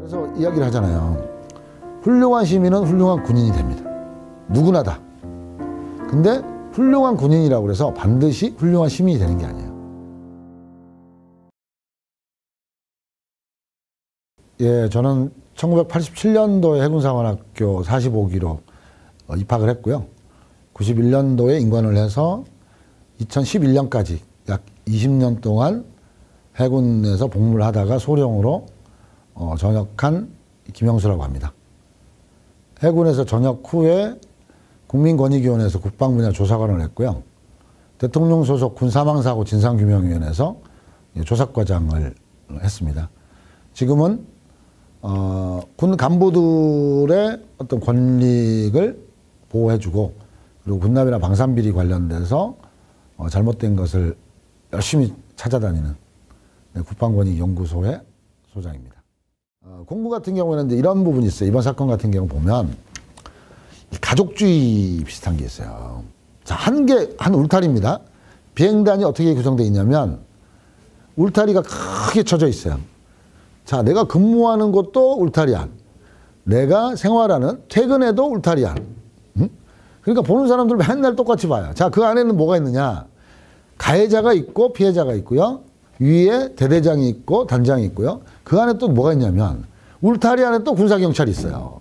그래서 이야기를 하잖아요. 훌륭한 시민은 훌륭한 군인이 됩니다. 누구나 다. 근데 훌륭한 군인이라고 해서 반드시 훌륭한 시민이 되는 게 아니에요. 예, 저는 1987년도에 해군사관학교 45기로 입학을 했고요. 91년도에 임관을 해서 2011년까지 약 20년 동안 해군에서 복무를 하다가 소령으로 전역한 김영수라고 합니다. 해군에서 전역 후에 국민권익위원회에서 국방분야 조사관을 했고요. 대통령 소속 군사망사고 진상규명위원회에서 조사과장을 했습니다. 지금은 군 간부들의 어떤 권익을 보호해주고 그리고 군납이나 방산비리 관련돼서 잘못된 것을 열심히 찾아다니는 국방권익연구소의 소장입니다. 공부 같은 경우에는 이제 이런 부분이 있어요. 이번 사건 같은 경우 보면 가족주의 비슷한 게 있어요. 자, 한 울타리입니다. 비행단이 어떻게 구성되어 있냐면 울타리가 크게 쳐져 있어요. 자, 내가 근무하는 곳도 울타리 안, 내가 생활하는 퇴근해도 울타리 안. 응? 그러니까 보는 사람들 맨날 똑같이 봐요. 자, 그 안에는 뭐가 있느냐? 가해자가 있고 피해자가 있고요. 위에 대대장이 있고 단장이 있고요. 그 안에 또 뭐가 있냐면 울타리 안에 또 군사경찰이 있어요.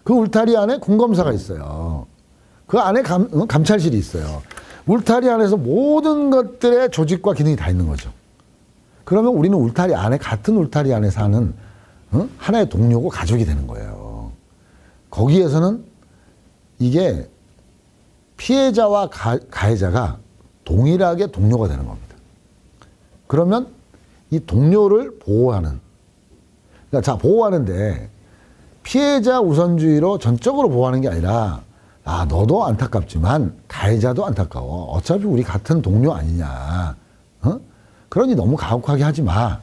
그 울타리 안에 군검사가 있어요. 그 안에 감찰실이 있어요. 울타리 안에서 모든 것들의 조직과 기능이 다 있는 거죠. 그러면 우리는 울타리 안에, 같은 울타리 안에 사는 하나의 동료고 가족이 되는 거예요. 거기에서는 이게 피해자와 가해자가 동일하게 동료가 되는 겁니다. 그러면 이 동료를 보호하는, 그러니까 자, 보호하는데 피해자 우선주의로 전적으로 보호하는 게 아니라 아, 너도 안타깝지만 가해자도 안타까워. 어차피 우리 같은 동료 아니냐. 그러니 너무 가혹하게 하지 마.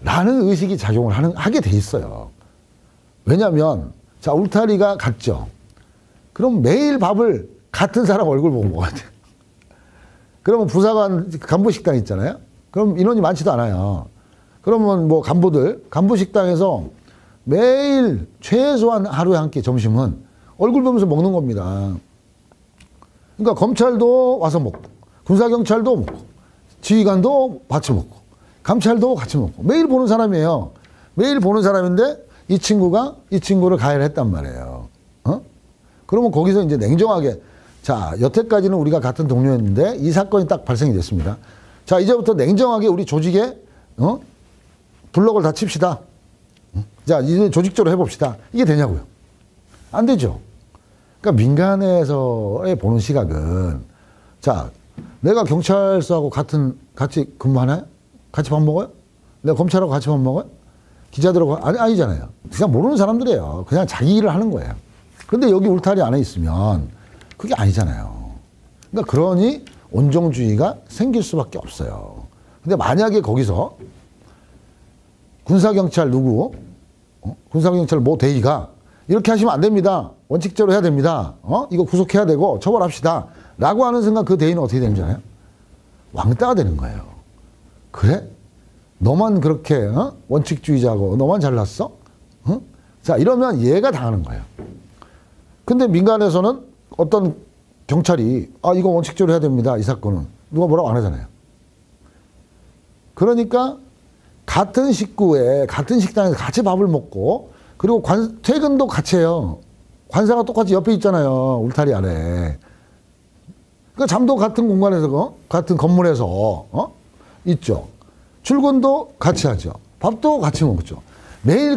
라는 의식이 작용을 하게 돼 있어요. 왜냐면, 자, 울타리가 같죠. 그럼 매일 밥을 같은 사람 얼굴 보고 먹어야 돼. 그러면 부사관 간부식당 있잖아요. 그럼 인원이 많지도 않아요. 그러면 뭐 간부식당에서 매일 최소한 하루에 한 끼 점심은 얼굴 보면서 먹는 겁니다. 그러니까 검찰도 와서 먹고, 군사경찰도 먹고, 지휘관도 같이 먹고, 감찰도 같이 먹고, 매일 보는 사람이에요. 매일 보는 사람인데 이 친구가 이 친구를 가해를 했단 말이에요. 그러면 거기서 이제 냉정하게, 자, 여태까지는 우리가 같은 동료였는데 이 사건이 딱 발생이 됐습니다. 자, 이제부터 냉정하게 우리 조직에 블럭을 다 칩시다. 자, 이제 조직적으로 해봅시다. 이게 되냐고요? 안 되죠. 그러니까 민간에서의 보는 시각은, 자, 내가 경찰서하고 같이 근무하나요? 같이 밥 먹어요? 내가 검찰하고 같이 밥 먹어요? 기자들하고 아니잖아요. 그냥 모르는 사람들이에요. 그냥 자기 일을 하는 거예요. 근데 여기 울타리 안에 있으면 그게 아니잖아요. 그러니까 그러니 온정주의가 생길 수밖에 없어요. 근데 만약에 거기서 군사경찰 군사경찰 모 대위가 이렇게 하시면 안 됩니다. 원칙대로 해야 됩니다. 이거 구속해야 되고 처벌합시다. 라고 하는 순간 그 대위는 어떻게 되는지 알아요? 왕따가 되는 거예요. 그래? 너만 그렇게 원칙주의자고 너만 잘났어? 자, 이러면 얘가 당하는 거예요. 근데 민간에서는 어떤 경찰이 이거 원칙대로 해야 됩니다. 이 사건은. 누가 뭐라고 안 하잖아요. 그러니까 같은 식구에 같은 식당에서 같이 밥을 먹고 그리고 퇴근도 같이 해요. 관사가 똑같이 옆에 있잖아요. 울타리 안에. 그러니까 잠도 같은 공간에서 같은 건물에서 있죠. 출근도 같이 하죠. 밥도 같이 먹죠. 매일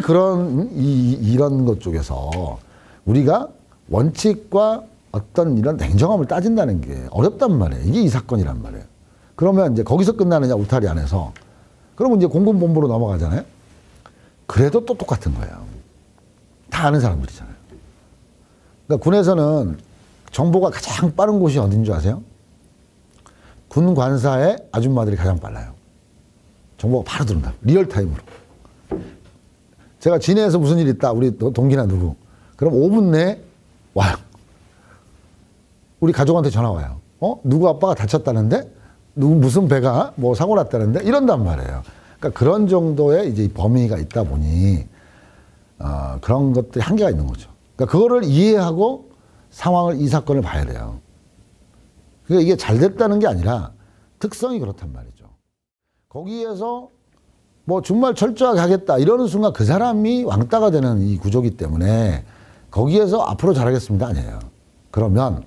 이런 것 쪽에서 우리가 원칙과 어떤 이런 냉정함을 따진다는 게 어렵단 말이에요. 이게 이 사건이란 말이에요. 그러면 이제 거기서 끝나느냐, 울타리 안에서. 그러면 이제 공군본부로 넘어가잖아요. 그래도 또 똑같은 거예요. 다 아는 사람들이잖아요. 그러니까 군에서는 정보가 가장 빠른 곳이 어딘 줄 아세요? 군 관사의 아줌마들이 가장 빨라요. 정보가 바로 들어온다. 리얼타임으로. 제가 진해에서 무슨 일 있다. 우리 동기나 누구. 그럼 5분 내에 와요. 우리 가족한테 전화 와요. 누구 아빠가 다쳤다는데? 누구 무슨 배가 뭐 사고 났다는데? 이런단 말이에요. 그러니까 그런 정도의 이제 범위가 있다 보니 그런 것들이 한계가 있는 거죠. 그러니까 그거를 이해하고 상황을 이 사건을 봐야 돼요. 그러니까 이게 잘 됐다는 게 아니라 특성이 그렇단 말이죠. 거기에서 뭐 정말 철저하게 하겠다 이러는 순간 그 사람이 왕따가 되는 이 구조기 때문에 거기에서 앞으로 잘하겠습니다 아니에요. 그러면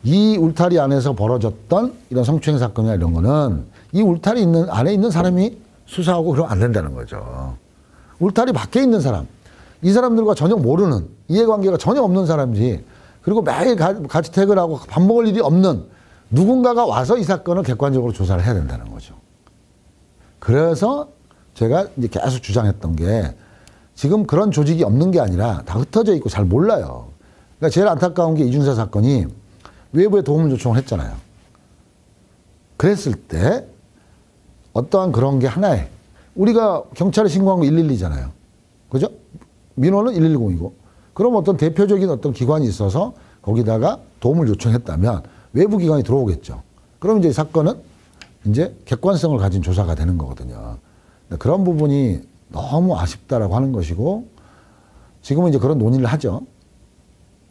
이 울타리 안에서 벌어졌던 이런 성추행 사건이나 이런 거는 이 울타리 안에 있는 사람이 수사하고 그러면 안 된다는 거죠. 울타리 밖에 있는 사람, 이 사람들과 전혀 모르는, 이해관계가 전혀 없는 사람이지, 그리고 매일 같이 퇴근하고 밥 먹을 일이 없는 누군가가 와서 이 사건을 객관적으로 조사를 해야 된다는 거죠. 그래서 제가 이제 계속 주장했던 게 지금 그런 조직이 없는 게 아니라 다 흩어져 있고 잘 몰라요. 그러니까 제일 안타까운 게 이준세 사건이 외부에 도움을 요청을 했잖아요. 그랬을 때 어떠한 그런 게 하나에 우리가 경찰에 신고한 거 112잖아요. 그죠? 민원은 110이고 그럼 어떤 대표적인 어떤 기관이 있어서 거기다가 도움을 요청했다면 외부 기관이 들어오겠죠. 그럼 이제 이 사건은 이제 객관성을 가진 조사가 되는 거거든요. 그런 부분이 너무 아쉽다라고 하는 것이고 지금은 이제 그런 논의를 하죠.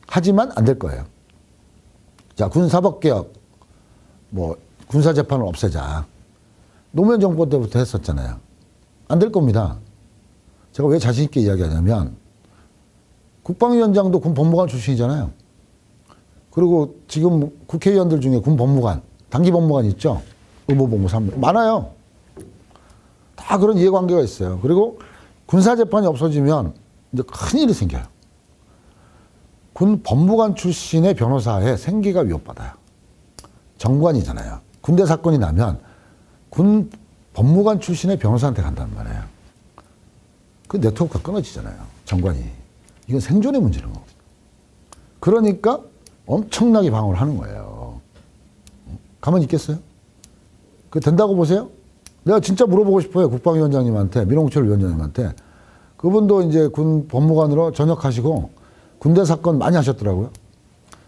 하지만 안 될 거예요. 자, 군사법개혁, 뭐 군사재판을 없애자. 노무현 정부 때부터 했었잖아요. 안 될 겁니다. 제가 왜 자신 있게 이야기하냐면 국방위원장도 군 법무관 출신이잖아요. 그리고 지금 국회의원들 중에 군 법무관, 단기 법무관 있죠? 의무복무 3명. 많아요. 다 그런 이해관계가 있어요. 그리고 군사재판이 없어지면 이제 큰일이 생겨요. 군 법무관 출신의 변호사의 생계가 위협받아요. 정관이잖아요. 군대 사건이 나면 군 법무관 출신의 변호사한테 간단 말이에요. 그 네트워크가 끊어지잖아요. 정관이. 이건 생존의 문제는 거거든요. 그러니까 엄청나게 방어를 하는 거예요. 가만히 있겠어요? 그 된다고 보세요? 내가 진짜 물어보고 싶어요. 국방위원장님한테, 민홍철 위원장님한테. 그분도 이제 군 법무관으로 전역하시고 군대 사건 많이 하셨더라고요.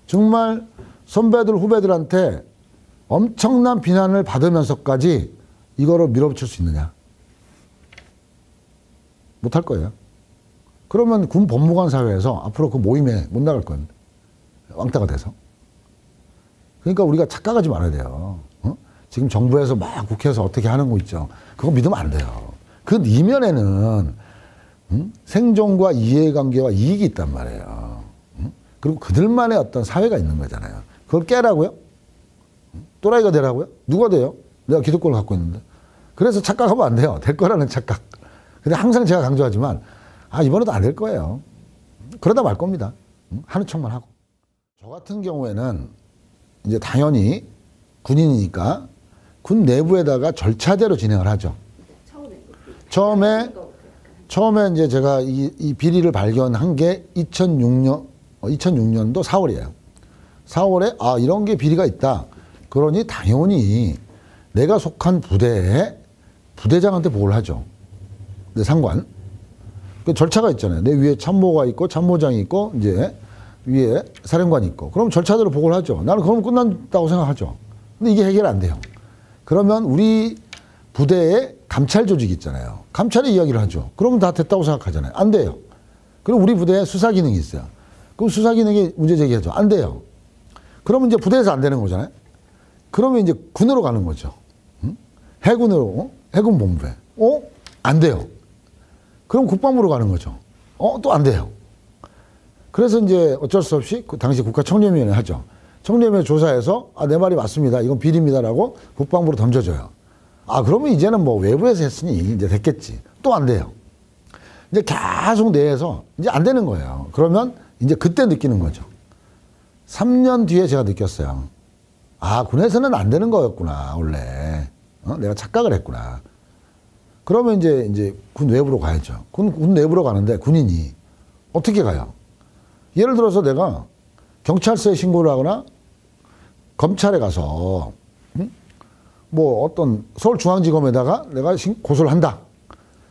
정말 선배들, 후배들한테 엄청난 비난을 받으면서까지 이거를 밀어붙일 수 있느냐? 못할 거예요. 그러면 군 법무관 사회에서 앞으로 그 모임에 못 나갈 건데. 왕따가 돼서. 그러니까 우리가 착각하지 말아야 돼요. 어? 지금 정부에서 막 국회에서 어떻게 하는 거 있죠. 그거 믿으면 안 돼요. 그 이면에는 생존과 이해관계와 이익이 있단 말이에요. 그리고 그들만의 어떤 사회가 있는 거잖아요. 그걸 깨라고요? 또라이가 되라고요? 누가 돼요? 내가 기득권을 갖고 있는데. 그래서 착각하면 안 돼요. 될 거라는 착각. 근데 항상 제가 강조하지만 이번에도 안 될 거예요. 그러다 말 겁니다. 하는 척만 하고. 저 같은 경우에는 이제 당연히 군인이니까 군 내부에다가 절차대로 진행을 하죠. 처음에 이제 제가 이 비리를 발견한 게 2006년도 4월이에요. 4월에 이런 게 비리가 있다. 그러니 당연히 내가 속한 부대에 부대장한테 보고를 하죠. 내 상관. 그 절차가 있잖아요. 내 위에 참모가 있고 참모장이 있고 이제 위에 사령관이 있고. 그럼 절차대로 보고를 하죠. 나는 그러면 끝난다고 생각하죠. 근데 이게 해결 안 돼요. 그러면 우리 부대에 감찰 조직이 있잖아요. 감찰의 이야기를 하죠. 그러면 다 됐다고 생각하잖아요. 안 돼요. 그리고 우리 부대에 수사 기능이 있어요. 그럼 수사 기능이 문제 제기하죠. 안 돼요. 그러면 이제 부대에서 안 되는 거잖아요. 그러면 이제 군으로 가는 거죠. 해군으로, 해군 본부에. 안 돼요. 그럼 국방부로 가는 거죠. 또 안 돼요. 그래서 이제 어쩔 수 없이 그 당시 국가청렴위원회 하죠. 청렴위원회 조사해서 내 말이 맞습니다. 이건 비리입니다라고 국방부로 던져줘요. 그러면 이제는 뭐 외부에서 했으니 이제 됐겠지. 또 안 돼요. 이제 계속 내에서 이제 안 되는 거예요. 그러면 이제 그때 느끼는 거죠. 3년 뒤에 제가 느꼈어요. 군에서는 안 되는 거였구나, 원래. 내가 착각을 했구나. 그러면 이제 군 외부로 가야죠. 군 내부로 가는데 군인이 어떻게 가요? 예를 들어서 내가 경찰서에 신고를 하거나 검찰에 가서 뭐 어떤 서울중앙지검에다가 내가 고소를 한다.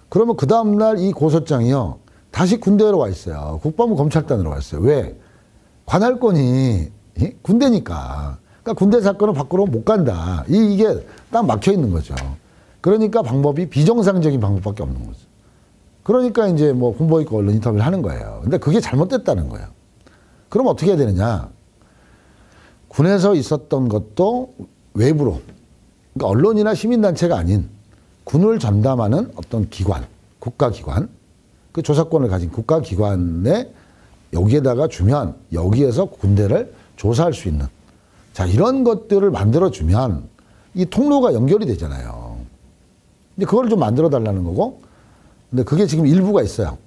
그러면 그 다음날 이 고소장이요. 다시 군대로 와 있어요. 국방부 검찰단으로 와 있어요. 왜? 관할권이 군대니까. 그러니까 군대 사건은 밖으로 못 간다. 이게 딱 막혀 있는 거죠. 그러니까 방법이 비정상적인 방법밖에 없는 거죠. 그러니까 이제 뭐 군보 입고 언론 인터뷰를 하는 거예요. 근데 그게 잘못됐다는 거예요. 그럼 어떻게 해야 되느냐? 군에서 있었던 것도 외부로, 그러니까 언론이나 시민단체가 아닌 군을 전담하는 어떤 기관, 국가기관, 그 조사권을 가진 국가기관에 여기에다가 주면 여기에서 군대를 조사할 수 있는, 자, 이런 것들을 만들어주면 이 통로가 연결이 되잖아요. 근데 그걸 좀 만들어 달라는 거고, 근데 그게 지금 일부가 있어요.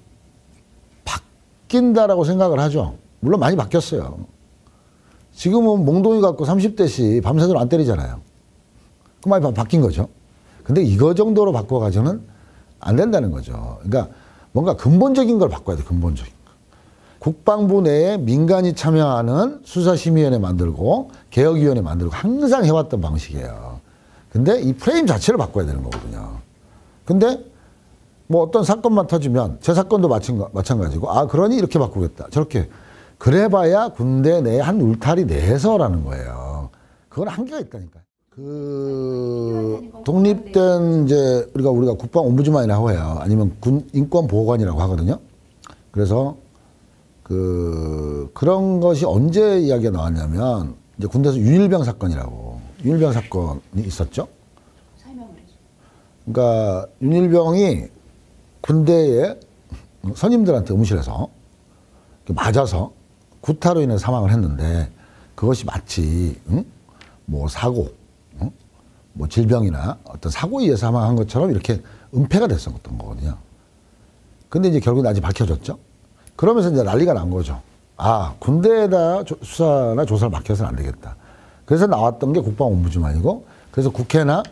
바뀐다라고 생각을 하죠. 물론 많이 바뀌었어요. 지금은 몽둥이 갖고 30대씩 밤새도록 안 때리잖아요. 그 많이 바뀐 거죠. 근데 이거 정도로 바꿔가지고는 안 된다는 거죠. 그러니까 뭔가 근본적인 걸 바꿔야 돼, 근본적인 거. 국방부 내에 민간이 참여하는 수사심의위원회 만들고 개혁위원회 만들고 항상 해왔던 방식이에요. 근데 이 프레임 자체를 바꿔야 되는 거거든요. 근데 뭐 어떤 사건만 터지면 제 사건도 마찬가지고, 아, 그러니 이렇게 바꾸겠다, 저렇게. 그래봐야 군대 내 한 울타리 내에서라는 거예요. 그건 한계가 있다니까요. 독립된 이제 우리가 국방 옴부즈만이라고 해요. 아니면 군 인권 보호관이라고 하거든요. 그래서 그런 것이 언제 이야기가 나왔냐면 이제 군대에서 윤일병 사건이라고, 윤일병 사건이 있었죠. 설명을 해줘. 그러니까 윤일병이 군대에 선임들한테 의무실에서 맞아서 구타로 인해 사망을 했는데, 그것이 마치 뭐 사고, 뭐 질병이나 어떤 사고에 의해 사망한 것처럼 이렇게 은폐가 됐었던 거거든요. 근데 이제 결국은 아직 밝혀졌죠. 그러면서 이제 난리가 난 거죠. 아, 군대에다 수사나 조사를 맡겨서는 안 되겠다. 그래서 나왔던 게 국방옴부즈만이고, 그래서 국회나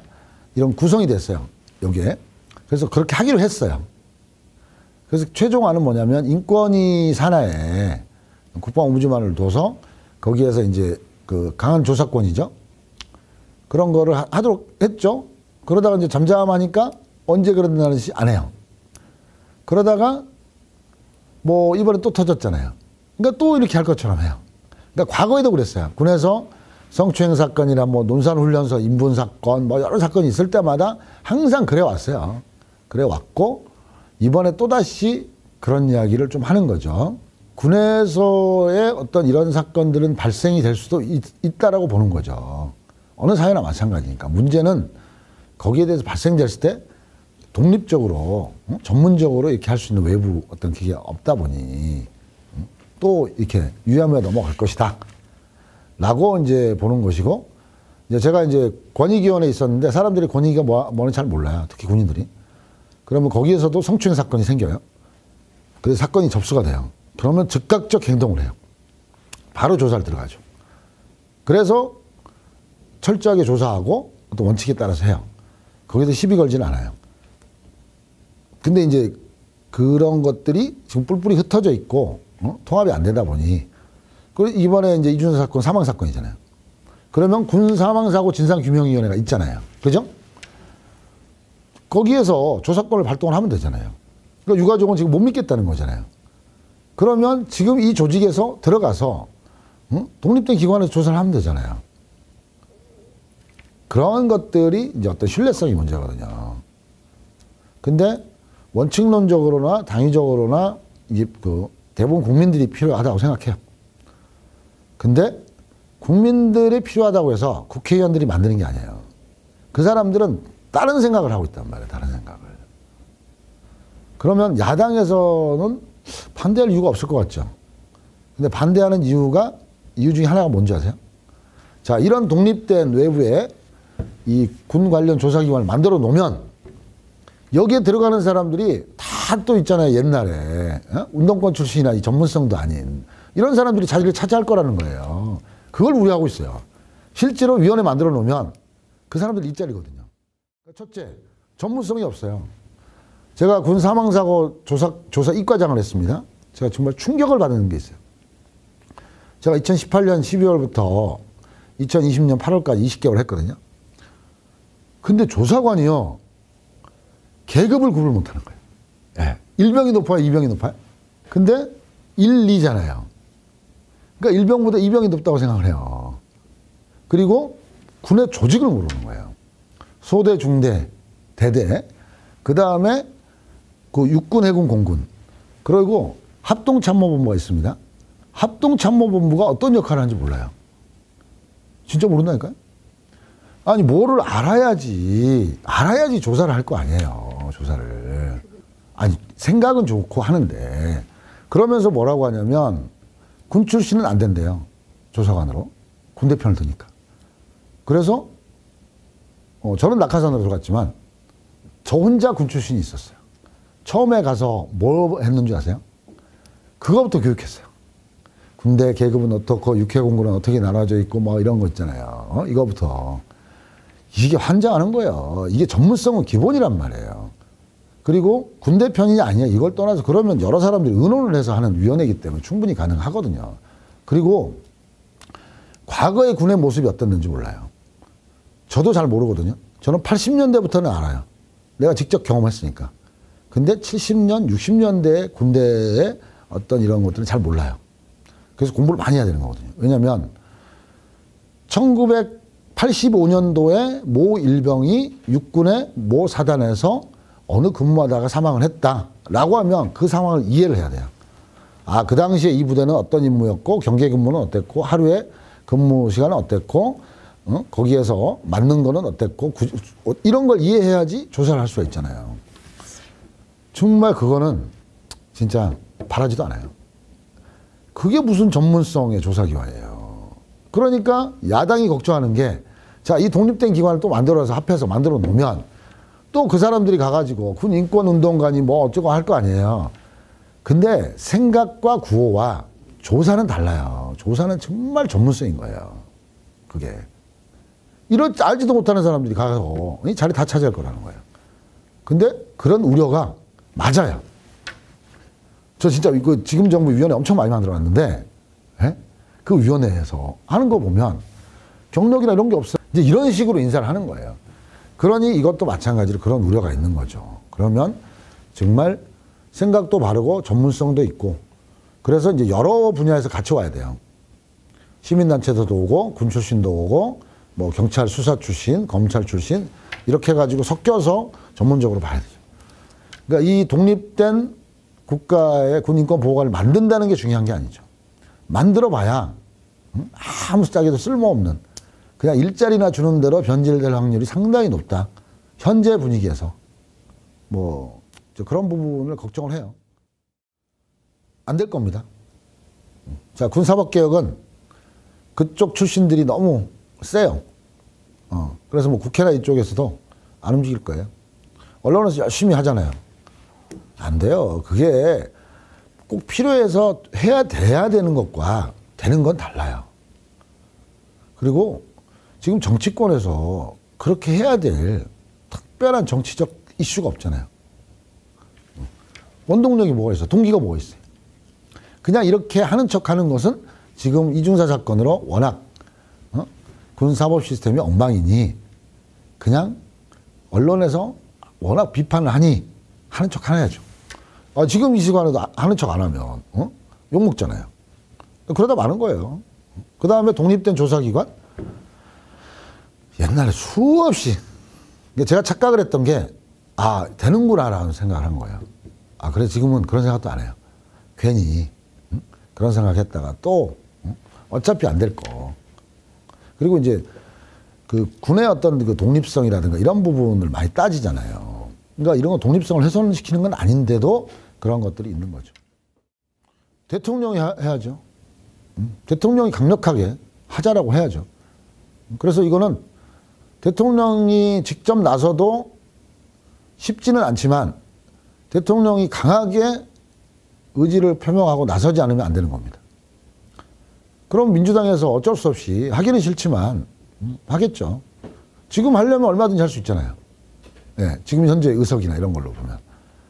이런 구성이 됐어요, 여기에. 그래서 그렇게 하기로 했어요. 그래서 최종안은 뭐냐면 인권위 산하에 국방옴부즈만을 둬서 거기에서 이제 그 강한 조사권이죠. 그런 거를 하도록 했죠. 그러다가 이제 잠잠하니까 언제 그런다는 시 안 해요. 그러다가 뭐 이번에 또 터졌잖아요. 그러니까 또 이렇게 할 것처럼 해요. 그러니까 과거에도 그랬어요. 군에서 성추행 사건이나 뭐 논산훈련소 인분 사건 뭐 여러 사건이 있을 때마다 항상 그래 왔어요. 그래 왔고, 이번에 또다시 그런 이야기를 좀 하는 거죠. 군에서의 어떤 이런 사건들은 발생이 될 수도 있다라고 보는 거죠. 어느 사회나 마찬가지니까. 문제는 거기에 대해서 발생됐을 때 독립적으로, 전문적으로 이렇게 할 수 있는 외부 어떤 그게 없다 보니 또 이렇게 유야무야 넘어갈 것이다 라고 이제 보는 것이고, 이제 제가 이제 권익위원회에 있었는데 사람들이 권익위가 뭐는지 잘 몰라요. 특히 군인들이. 그러면 거기에서도 성추행 사건이 생겨요. 그래서 사건이 접수가 돼요. 그러면 즉각적 행동을 해요. 바로 조사를 들어가죠. 그래서 철저하게 조사하고 어떤 원칙에 따라서 해요. 거기서 시비 걸지는 않아요. 근데 이제 그런 것들이 지금 뿔뿔이 흩어져 있고 통합이 안 되다 보니, 그리고 이번에 이제 이준석 사건 사망 사건이잖아요. 그러면 군 사망사고 진상규명위원회가 있잖아요. 그죠? 거기에서 조사권을 발동을 하면 되잖아요. 그러니까 유가족은 지금 못 믿겠다는 거잖아요. 그러면 지금 이 조직에서 들어가서 독립된 기관에서 조사를 하면 되잖아요. 그런 것들이 이제 어떤 신뢰성이 문제거든요. 근데 원칙론적으로나 당위적으로나 이게 대부분 국민들이 필요하다고 생각해요. 근데 국민들이 필요하다고 해서 국회의원들이 만드는 게 아니에요. 그 사람들은 다른 생각을 하고 있단 말이에요. 다른 생각을. 그러면 야당에서는 반대할 이유가 없을 것 같죠. 근데 반대하는 이유 중에 하나가 뭔지 아세요? 자, 이런 독립된 외부에 이 군 관련 조사기관을 만들어 놓으면 여기에 들어가는 사람들이 다 또 있잖아요. 옛날에 운동권 출신이나 이 전문성도 아닌 이런 사람들이 자기를 차지할 거라는 거예요. 그걸 우려하고 있어요. 실제로 위원회 만들어 놓으면 그 사람들 일자리거든요. 첫째, 전문성이 없어요. 제가 군 사망사고 조사 이과장을 했습니다. 제가 정말 충격을 받는 게 있어요. 제가 2018년 12월부터 2020년 8월까지 20개월 했거든요. 근데 조사관이요, 계급을 구분을 못하는 거예요. 네. 1병이 높아요, 2병이 높아요? 근데 1, 2잖아요. 그러니까 1병보다 2병이 높다고 생각을 해요. 그리고 군의 조직을 모르는 거예요. 소대, 중대, 대대, 그 다음에 그 육군, 해군, 공군. 그리고 합동참모본부가 있습니다. 합동참모본부가 어떤 역할을 하는지 몰라요. 진짜 모른다니까요? 아니, 뭐를 알아야지 조사를 할 거 아니에요. 조사를. 아니, 생각은 좋고 하는데, 그러면서 뭐라고 하냐면, 군 출신은 안 된대요. 조사관으로. 군대 편을 드니까. 그래서, 저는 낙하산으로 들어갔지만, 저 혼자 군 출신이 있었어요. 처음에 가서 뭐 했는지 아세요? 그거부터 교육했어요. 군대 계급은 어떻고, 육해공군은 어떻게 나눠져 있고, 뭐 이런 거 있잖아요. 이거부터. 이게 환장하는 거예요. 이게 전문성은 기본이란 말이에요. 그리고 군대 편이 아니야. 이걸 떠나서 그러면 여러 사람들이 의논을 해서 하는 위원회이기 때문에 충분히 가능하거든요. 그리고 과거의 군의 모습이 어땠는지 몰라요. 저도 잘 모르거든요. 저는 80년대부터는 알아요. 내가 직접 경험했으니까. 근데 70년, 60년대 군대의 어떤 이런 것들은 잘 몰라요. 그래서 공부를 많이 해야 되는 거거든요. 왜냐하면 1985년도에 모 일병이 육군의 모 사단에서 어느 근무하다가 사망을 했다라고 하면 그 상황을 이해를 해야 돼요. 아, 그 당시에 이 부대는 어떤 임무였고 경계 근무는 어땠고 하루에 근무 시간은 어땠고 거기에서 맞는 거는 어땠고 이런 걸 이해해야지 조사를 할 수가 있잖아요. 정말 그거는 진짜 바라지도 않아요. 그게 무슨 전문성의 조사기관이에요. 그러니까 야당이 걱정하는 게, 자, 이 독립된 기관을 또 만들어서 합해서 만들어 놓으면 또 그 사람들이 가가지고 군 인권운동가니 뭐 어쩌고 할 거 아니에요. 근데 생각과 구호와 조사는 달라요. 조사는 정말 전문성인 거예요. 그게. 알지도 못하는 사람들이 가서 이 자리 다 차지할 거라는 거예요. 근데 그런 우려가 맞아요. 저 진짜 이거 지금 정부 위원회 엄청 많이 만들어놨는데, 예? 그 위원회에서 하는 거 보면 경력이나 이런 게 없어요. 이제 이런 식으로 인사를 하는 거예요. 그러니 이것도 마찬가지로 그런 우려가 있는 거죠. 그러면 정말 생각도 바르고 전문성도 있고, 그래서 이제 여러 분야에서 같이 와야 돼요. 시민단체도 오고, 군 출신도 오고, 뭐 경찰 수사 출신, 검찰 출신, 이렇게 해가지고 섞여서 전문적으로 봐야 되죠. 그러니까 이 독립된 국가의 군인권 보호관을 만든다는 게 중요한 게 아니죠. 만들어 봐야 아무 짝에도 쓸모없는, 그냥 일자리나 주는 대로 변질될 확률이 상당히 높다. 현재 분위기에서. 뭐 그런 부분을 걱정을 해요. 안 될 겁니다. 자, 군사법개혁은 그쪽 출신들이 너무 세요. 그래서 뭐 국회나 이쪽에서도 안 움직일 거예요. 언론에서 열심히 하잖아요. 안 돼요. 그게 꼭 필요해서 돼야 되는 것과 되는 건 달라요. 그리고 지금 정치권에서 그렇게 해야 될 특별한 정치적 이슈가 없잖아요. 원동력이 뭐가 있어? 동기가 뭐가 있어요? 그냥 이렇게 하는 척 하는 것은 지금 이중사 사건으로 워낙 군사법 시스템이 엉망이니 그냥 언론에서 워낙 비판을 하니 하는 척 해야죠. 지금 이 시간에도 하는 척 안 하면 욕먹잖아요. 그러다 마는 거예요. 그 다음에 독립된 조사기관? 옛날에 수없이 제가 착각을 했던 게 되는구나 라는 생각을 한 거예요. 그래 지금은 그런 생각도 안 해요. 괜히 그런 생각했다가 또 어차피 안 될 거. 그리고 이제 그 군의 어떤 그 독립성이라든가 이런 부분을 많이 따지잖아요. 그러니까 이런 거 독립성을 훼손시키는 건 아닌데도 그런 것들이 있는 거죠. 대통령이 해야죠. 대통령이 강력하게 하자라고 해야죠. 그래서 이거는 대통령이 직접 나서도 쉽지는 않지만 대통령이 강하게 의지를 표명하고 나서지 않으면 안 되는 겁니다. 그럼 민주당에서 어쩔 수 없이 하기는 싫지만 하겠죠. 지금 하려면 얼마든지 할 수 있잖아요. 네, 지금 현재 의석이나 이런 걸로 보면.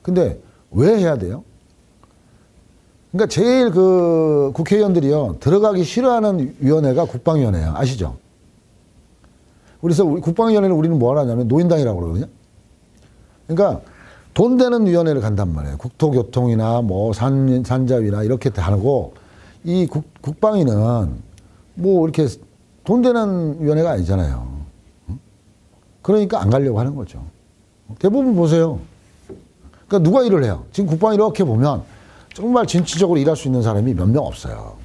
근데 왜 해야 돼요? 그러니까 제일 그 국회의원들이요 들어가기 싫어하는 위원회가 국방위원회예요. 아시죠? 그래서 국방위원회를 우리는 뭐 하냐면 노인당이라고 그러거든요. 그러니까 돈 되는 위원회를 간단 말이에요. 국토교통이나 뭐 산자위나 이렇게 하고 이 국방위는 뭐 이렇게 돈 되는 위원회가 아니잖아요. 그러니까 안 가려고 하는 거죠. 대부분 보세요. 그러니까 누가 일을 해요? 지금 국방이 이렇게 보면 정말 진취적으로 일할 수 있는 사람이 몇 명 없어요.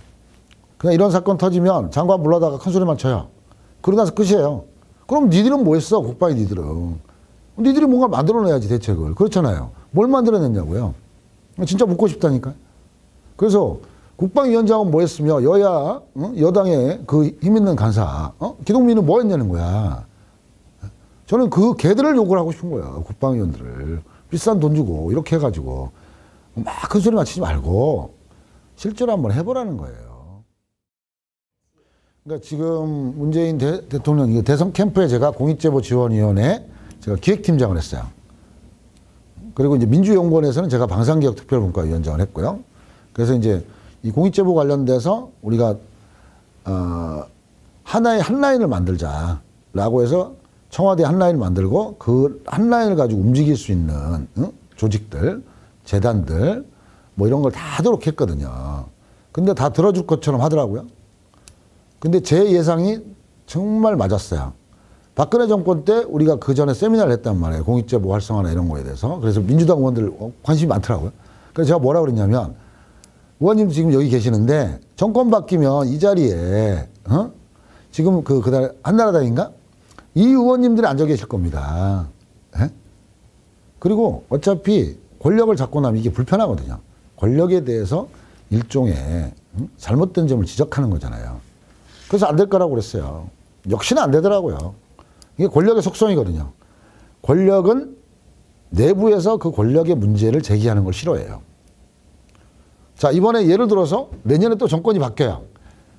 그냥 이런 사건 터지면 장관 불러다가 큰 소리만 쳐요. 그러고 나서 끝이에요. 그럼 니들은 뭐 했어? 국방이 니들은. 니들이 뭔가 만들어내야지 대책을. 그렇잖아요. 뭘 만들어냈냐고요. 진짜 묻고 싶다니까. 그래서 국방위원장은 뭐 했으며 여야 여당의 그 힘 있는 간사 기동민은 뭐 했냐는 거야. 저는 그 걔들을 욕을 하고 싶은 거야. 국방위원들을. 비싼 돈 주고 이렇게 해가지고 막 큰 소리만 치지 말고 실제로 한번 해보라는 거예요. 그러니까 지금 문재인 대통령 대선 캠프에 제가 공익제보지원위원회 제가 기획팀장을 했어요. 그리고 이제 민주연구원에서는 제가 방산개혁특별분과위원장을 했고요. 그래서 이제 이 공익제보 관련돼서 우리가 하나의 한 라인을 만들자라고 해서 청와대 한 라인을 만들고 그 한 라인을 가지고 움직일 수 있는 조직들, 재단들 뭐 이런 걸 다 하도록 했거든요. 근데 다 들어줄 것처럼 하더라고요. 근데 제 예상이 정말 맞았어요. 박근혜 정권 때 우리가 그 전에 세미나를 했단 말이에요. 공익제보 활성화나 이런 거에 대해서. 그래서 민주당 의원들 관심이 많더라고요. 그래서 제가 뭐라고 그랬냐면 의원님 지금 여기 계시는데 정권 바뀌면 이 자리에 지금 그날 한나라당인가? 이 의원님들이 앉아 계실 겁니다. 에? 그리고 어차피 권력을 잡고 나면 이게 불편하거든요. 권력에 대해서 일종의 잘못된 점을 지적하는 거잖아요. 그래서 안 될 거라고 그랬어요. 역시나 안 되더라고요. 이게 권력의 속성이거든요. 권력은 내부에서 그 권력의 문제를 제기하는 걸 싫어해요. 자, 이번에 예를 들어서 내년에 또 정권이 바뀌어요.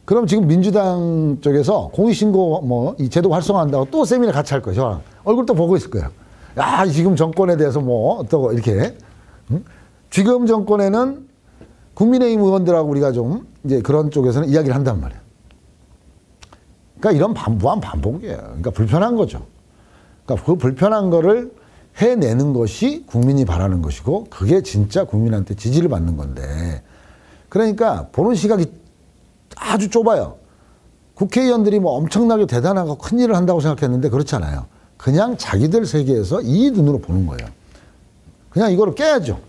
그럼 지금 민주당 쪽에서 공익신고 뭐 이 제도 활성화한다고 또 세미나 같이 할 거예요. 저랑 얼굴 또 보고 있을 거예요. 야, 지금 정권에 대해서 뭐 어떠고 이렇게. 지금 정권에는 국민의힘 의원들하고 우리가 좀 이제 그런 쪽에서는 이야기를 한단 말이에요. 그러니까 이런 무한 반복이에요. 그러니까 불편한 거죠. 그러니까 그 불편한 거를 해내는 것이 국민이 바라는 것이고 그게 진짜 국민한테 지지를 받는 건데 그러니까 보는 시각이 아주 좁아요. 국회의원들이 뭐 엄청나게 대단하고 큰 일을 한다고 생각했는데 그렇지 않아요. 그냥 자기들 세계에서 이 눈으로 보는 거예요. 그냥 이거를 깨야죠.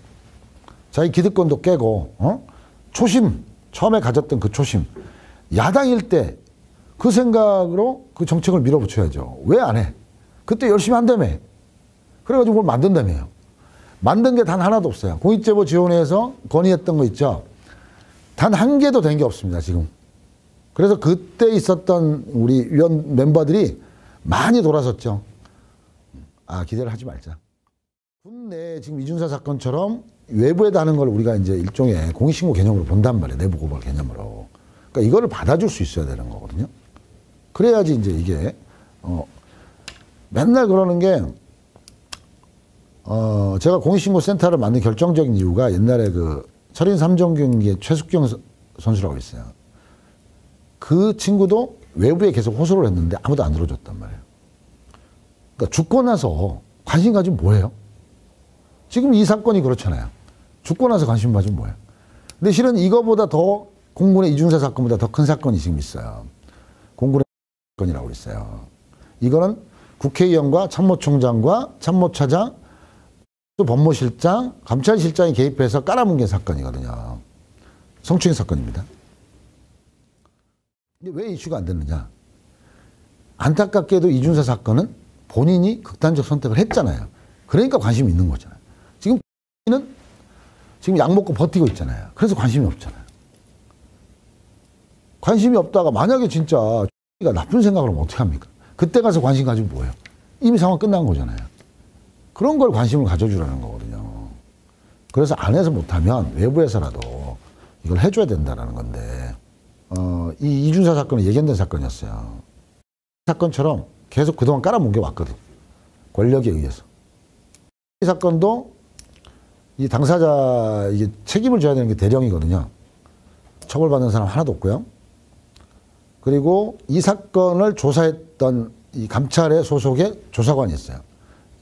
자기 기득권도 깨고 초심, 처음에 가졌던 그 초심. 야당일 때 그 생각으로 그 정책을 밀어붙여야죠. 왜 안 해? 그때 열심히 한다며. 그래가지고 뭘 만든다며요. 만든 게 단 하나도 없어요. 공익제보 지원회에서 건의했던 거 있죠. 단 한 개도 된 게 없습니다, 지금. 그래서 그때 있었던 우리 위원 멤버들이 많이 돌아섰죠. 아, 기대를 하지 말자. 군내 지금 이준사 사건처럼 외부에다 하는 걸 우리가 이제 일종의 공익신고 개념으로 본단 말이에요. 내부 고발 개념으로. 그러니까 이거를 받아줄 수 있어야 되는 거거든요. 그래야지 이제 이게, 맨날 그러는 게, 제가 공익신고 센터를 만든 결정적인 이유가 옛날에 그 철인 3종 경기의 최숙경 선수라고 있어요. 그 친구도 외부에 계속 호소를 했는데 아무도 안 들어줬단 말이에요. 그러니까 죽고 나서 관심 가지면 뭐예요? 지금 이 사건이 그렇잖아요. 죽고 나서 관심 가지면 뭐예요? 근데 실은 이거보다 더 공군의 이중사 사건보다 더 큰 사건이 지금 있어요. 공군의 사건이라고 있어요. 이거는 국회의원과 참모총장과 참모차장 또 법무실장, 감찰실장이 개입해서 깔아뭉갠 사건이거든요. 성추행 사건입니다. 근데 왜 이슈가 안 됐느냐? 안타깝게도 이준사 사건은 본인이 극단적 선택을 했잖아요. 그러니까 관심이 있는 거잖아요. 지금 약 먹고 버티고 있잖아요. 그래서 관심이 없잖아요. 관심이 없다가 만약에 진짜 가 나쁜 생각을 하면 어떻게 합니까? 그때 가서 관심 가지고 뭐예요? 이미 상황 끝난 거잖아요. 그런 걸 관심을 가져주라는 거거든요. 그래서 안에서 못하면 외부에서라도 이걸 해줘야 된다는 건데 이 이준사 사건은 예견된 사건이었어요. 사건처럼 계속 그동안 깔아뭉개 왔거든. 권력에 의해서. 이 사건도 이 당사자 이게 책임을 져야 되는 게 대령이거든요. 처벌받는 사람 하나도 없고요. 그리고 이 사건을 조사했던 이 감찰의 소속의 조사관이 있어요.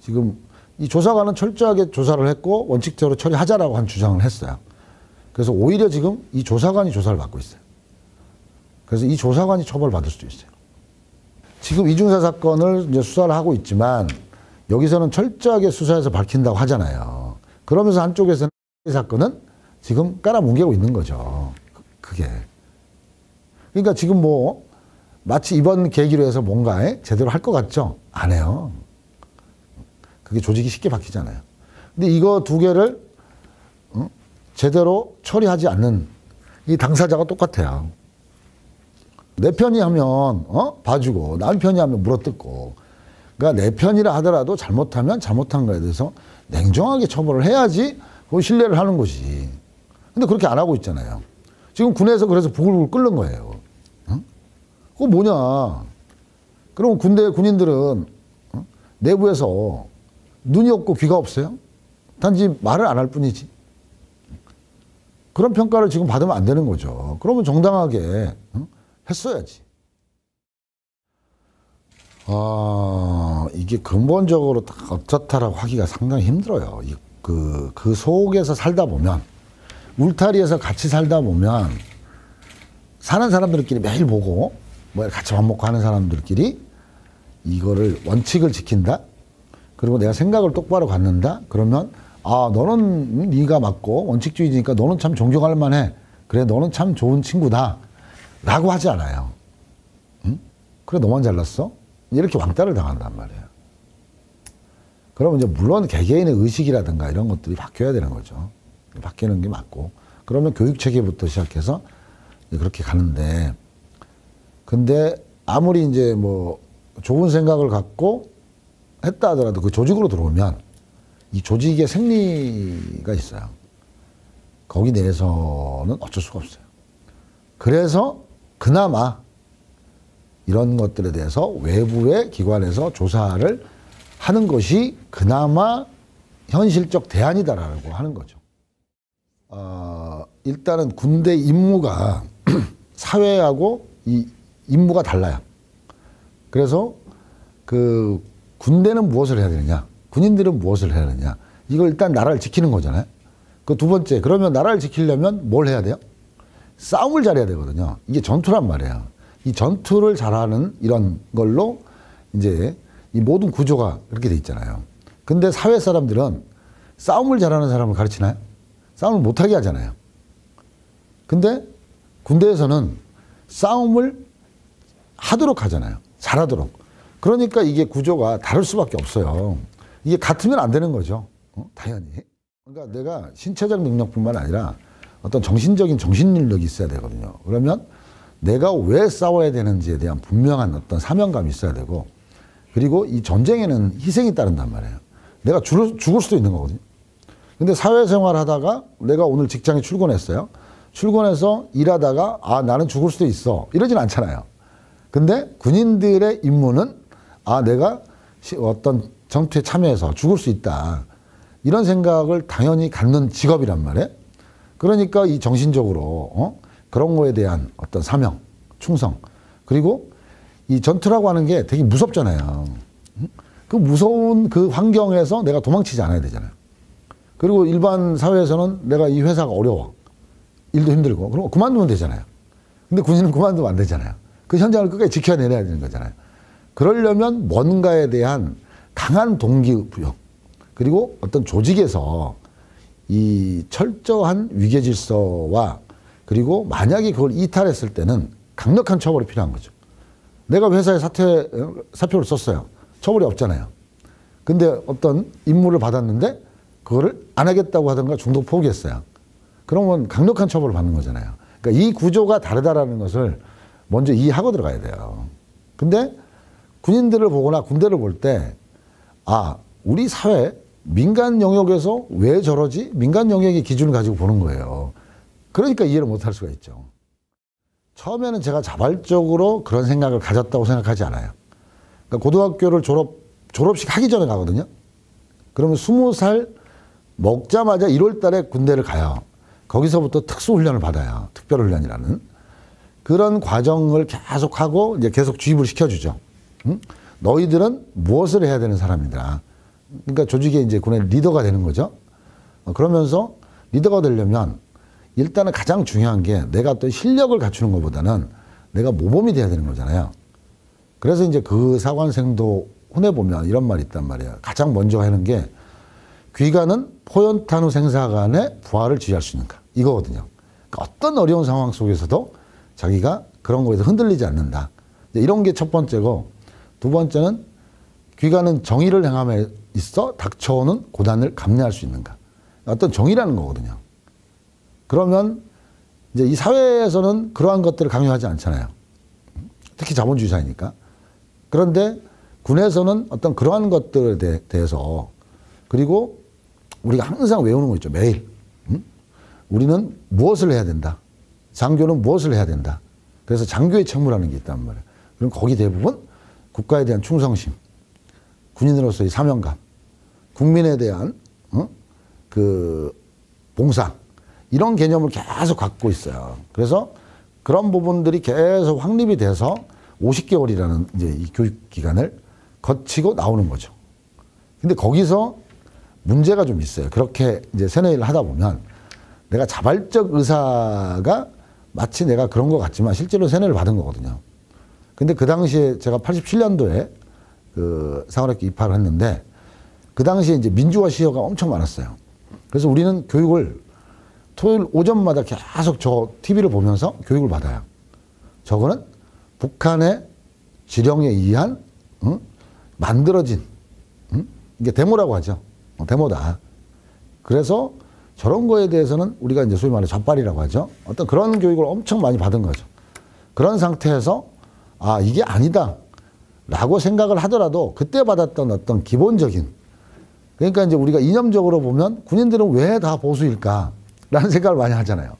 지금 이 조사관은 철저하게 조사를 했고 원칙대로 처리하자라고 한 주장을 했어요. 그래서 오히려 지금 이 조사관이 조사를 받고 있어요. 그래서 이 조사관이 처벌받을 수도 있어요. 지금 이중사 사건을 이제 수사를 하고 있지만 여기서는 철저하게 수사해서 밝힌다고 하잖아요. 그러면서 한쪽에서는 이 사건은 지금 깔아뭉개고 있는 거죠. 그게. 그러니까 지금 뭐 마치 이번 계기로 해서 뭔가 제대로 할 것 같죠? 안 해요. 그게 조직이 쉽게 바뀌잖아요. 근데 이거 두 개를 제대로 처리하지 않는 이 당사자가 똑같아요. 내 편이 하면 봐주고 남 편이 하면 물어뜯고. 그러니까 내 편이라 하더라도 잘못하면 잘못한 거에 대해서 냉정하게 처벌을 해야지 그 신뢰를 하는 것이. 근데 그렇게 안 하고 있잖아요. 지금 군에서 그래서 부글부글 끓는 거예요. 그거 뭐냐. 그럼 군인들은 내부에서 눈이 없고 귀가 없어요? 단지 말을 안 할 뿐이지. 그런 평가를 지금 받으면 안 되는 거죠. 그러면 정당하게 했어야지. 이게 근본적으로 딱 어떻다라고 하기가 상당히 힘들어요. 그 속에서 살다 보면, 울타리에서 같이 살다 보면, 사는 사람들끼리 매일 보고, 뭐 같이 밥 먹고 하는 사람들끼리 이거를 원칙을 지킨다? 그리고 내가 생각을 똑바로 갖는다? 그러면, 너는 네가 맞고 원칙주의니까 너는 참 존경할 만해. 그래, 너는 참 좋은 친구다. 라고 하지 않아요. 응? 그래, 너만 잘났어? 이렇게 왕따를 당한단 말이에요. 그러면 이제 물론 개개인의 의식이라든가 이런 것들이 바뀌어야 되는 거죠. 바뀌는 게 맞고. 그러면 교육 체계부터 시작해서 그렇게 가는데, 근데 아무리 이제 뭐 좋은 생각을 갖고 했다 하더라도 그 조직으로 들어오면 이 조직의 생리가 있어요. 거기 내에서는 어쩔 수가 없어요. 그래서 그나마 이런 것들에 대해서 외부의 기관에서 조사를 하는 것이 그나마 현실적 대안이다라고 하는 거죠. 일단은 군대 임무가 사회하고 이 임무가 달라요. 그래서 그 군대는 무엇을 해야 되느냐, 군인들은 무엇을 해야 되느냐, 이걸 일단 나라를 지키는 거잖아요. 그 두 번째, 그러면 나라를 지키려면 뭘 해야 돼요? 싸움을 잘해야 되거든요. 이게 전투란 말이에요. 이 전투를 잘하는 이런 걸로 이제 이 모든 구조가 그렇게 돼 있잖아요. 근데 사회 사람들은 싸움을 잘하는 사람을 가르치나요? 싸움을 못하게 하잖아요. 근데 군대에서는 싸움을 하도록 하잖아요. 잘하도록. 그러니까 이게 구조가 다를 수밖에 없어요. 이게 같으면 안 되는 거죠. 당연히. 그러니까 내가 신체적 능력뿐만 아니라 어떤 정신적인 정신능력이 있어야 되거든요. 그러면 내가 왜 싸워야 되는지에 대한 분명한 어떤 사명감이 있어야 되고, 그리고 이 전쟁에는 희생이 따른단 말이에요. 내가 죽을 수도 있는 거거든요. 근데 사회생활 하다가 내가 오늘 직장에 출근했어요. 출근해서 일하다가 나는 죽을 수도 있어. 이러진 않잖아요. 근데 군인들의 임무는 내가 어떤 전투에 참여해서 죽을 수 있다. 이런 생각을 당연히 갖는 직업이란 말이에요. 그러니까 이 정신적으로 그런 거에 대한 어떤 사명, 충성, 그리고 이 전투라고 하는 게 되게 무섭잖아요. 그 무서운 그 환경에서 내가 도망치지 않아야 되잖아요. 그리고 일반 사회에서는 내가 이 회사가 어려워, 일도 힘들고, 그럼 그만두면 되잖아요. 근데 군인은 그만두면 안 되잖아요. 그 현장을 끝까지 지켜내야 되는 거잖아요. 그러려면 뭔가에 대한 강한 동기부여, 그리고 어떤 조직에서 이 철저한 위계 질서와, 그리고 만약에 그걸 이탈했을 때는 강력한 처벌이 필요한 거죠. 내가 회사에 사표를 썼어요. 처벌이 없잖아요. 근데 어떤 임무를 받았는데 그거를 안 하겠다고 하던가 중도 포기했어요. 그러면 강력한 처벌을 받는 거잖아요. 그러니까 이 구조가 다르다라는 것을 먼저 이해하고 들어가야 돼요. 근데 군인들을 보거나 군대를 볼 때, 우리 사회 민간 영역에서 왜 저러지? 민간 영역의 기준을 가지고 보는 거예요. 그러니까 이해를 못할 수가 있죠. 처음에는 제가 자발적으로 그런 생각을 가졌다고 생각하지 않아요. 그러니까 고등학교를 졸업식 하기 전에 가거든요. 그러면 20살 먹자마자 1월 달에 군대를 가요. 거기서부터 특수훈련을 받아요. 특별훈련이라는. 그런 과정을 계속하고 이제 계속 주입을 시켜주죠. 너희들은 무엇을 해야 되는 사람이다. 그러니까 조직의 이제 군의 리더가 되는 거죠. 그러면서 리더가 되려면 일단은 가장 중요한 게 내가 어떤 실력을 갖추는 것보다는 내가 모범이 돼야 되는 거잖아요. 그래서 이제 그 사관생도 혼내보면 이런 말이 있단 말이에요. 가장 먼저 하는 게 귀가는 포연탄후 생사간의 부활을 지휘할 수 있는가 이거거든요. 그러니까 어떤 어려운 상황 속에서도 자기가 그런 거에서 흔들리지 않는다. 이런 게 첫 번째고, 두 번째는 귀가는 정의를 행함에 있어 닥쳐오는 고난을 감내할 수 있는가. 어떤 정의라는 거거든요. 그러면 이제 이 사회에서는 그러한 것들을 강요하지 않잖아요. 특히 자본주의 사회니까. 그런데 군에서는 어떤 그러한 것들에 대해서, 그리고 우리가 항상 외우는 거 있죠. 매일. 우리는 무엇을 해야 된다. 장교는 무엇을 해야 된다. 그래서 장교의 책무라는 게 있단 말이에요. 그럼 거기 대부분 국가에 대한 충성심, 군인으로서의 사명감, 국민에 대한 그 봉사, 이런 개념을 계속 갖고 있어요. 그래서 그런 부분들이 계속 확립이 돼서 50개월이라는 이제 이 교육 기간을 거치고 나오는 거죠. 근데 거기서 문제가 좀 있어요. 그렇게 이제 세뇌를 하다 보면 내가 자발적 의사가 마치 내가 그런 것 같지만 실제로 세뇌를 받은 거거든요. 근데 그 당시에 제가 87년도에 그 상원학교 입학을 했는데, 그 당시에 이제 민주화 시효가 엄청 많았어요. 그래서 우리는 교육을 토요일 오전마다 계속 저 TV를 보면서 교육을 받아요. 저거는 북한의 지령에 의한 만들어진 이게 데모라고 하죠. 데모다. 그래서 저런 거에 대해서는 우리가 이제 소위 말해 좌빨이라고 하죠. 어떤 그런 교육을 엄청 많이 받은 거죠. 그런 상태에서 아, 이게 아니다 라고 생각을 하더라도 그때 받았던 어떤 기본적인, 그러니까 이제 우리가 이념적으로 보면 군인들은 왜 다 보수일까 라는 생각을 많이 하잖아요.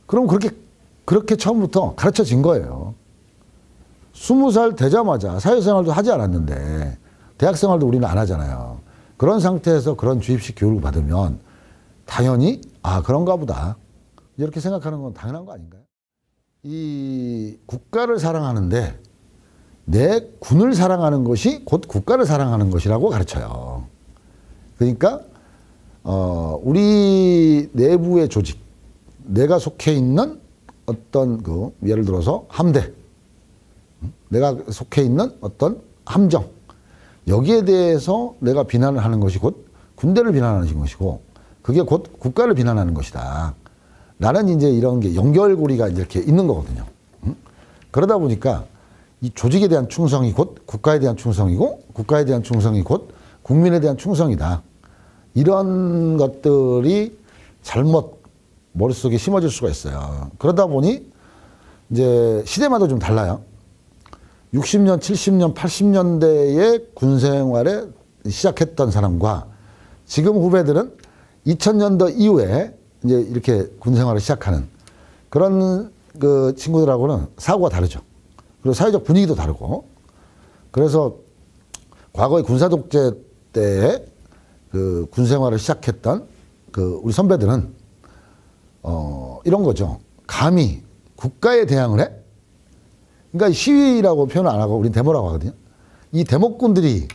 그럼 그렇게 처음부터 가르쳐진 거예요. 20살 되자마자 사회생활도 하지 않았는데 대학생활도 우리는 안 하잖아요. 그런 상태에서 그런 주입식 교육을 받으면 당연히 아, 그런가 보다 이렇게 생각하는 건 당연한 거 아닌가요? 이 국가를 사랑하는데 내 군을 사랑하는 것이 곧 국가를 사랑하는 것이라고 가르쳐요. 그러니까 우리 내부의 조직, 내가 속해 있는 어떤 그 예를 들어서 함대, 내가 속해 있는 어떤 함정, 여기에 대해서 내가 비난을 하는 것이 곧 군대를 비난하는 것이고, 그게 곧 국가를 비난하는 것이다. 라는 이제 이런 게 연결고리가 이렇게 있는 거거든요. 그러다 보니까 이 조직에 대한 충성이 곧 국가에 대한 충성이고, 국가에 대한 충성이 곧 국민에 대한 충성이다. 이런 것들이 잘못 머릿속에 심어질 수가 있어요. 그러다 보니 이제 시대마다 좀 달라요. 60년, 70년, 80년대에 군 생활에 시작했던 사람과 지금 후배들은 2000년도 이후에 이제 이렇게 군 생활을 시작하는 그런 그 친구들하고는 사고가 다르죠. 그리고 사회적 분위기도 다르고. 그래서 과거의 군사 독재 때에 그 군 생활을 시작했던 그 우리 선배들은 이런 거죠. 감히 국가에 대항을 해? 그러니까 시위라고 표현을 안 하고 우린 데모라고 하거든요. 이 데모꾼들이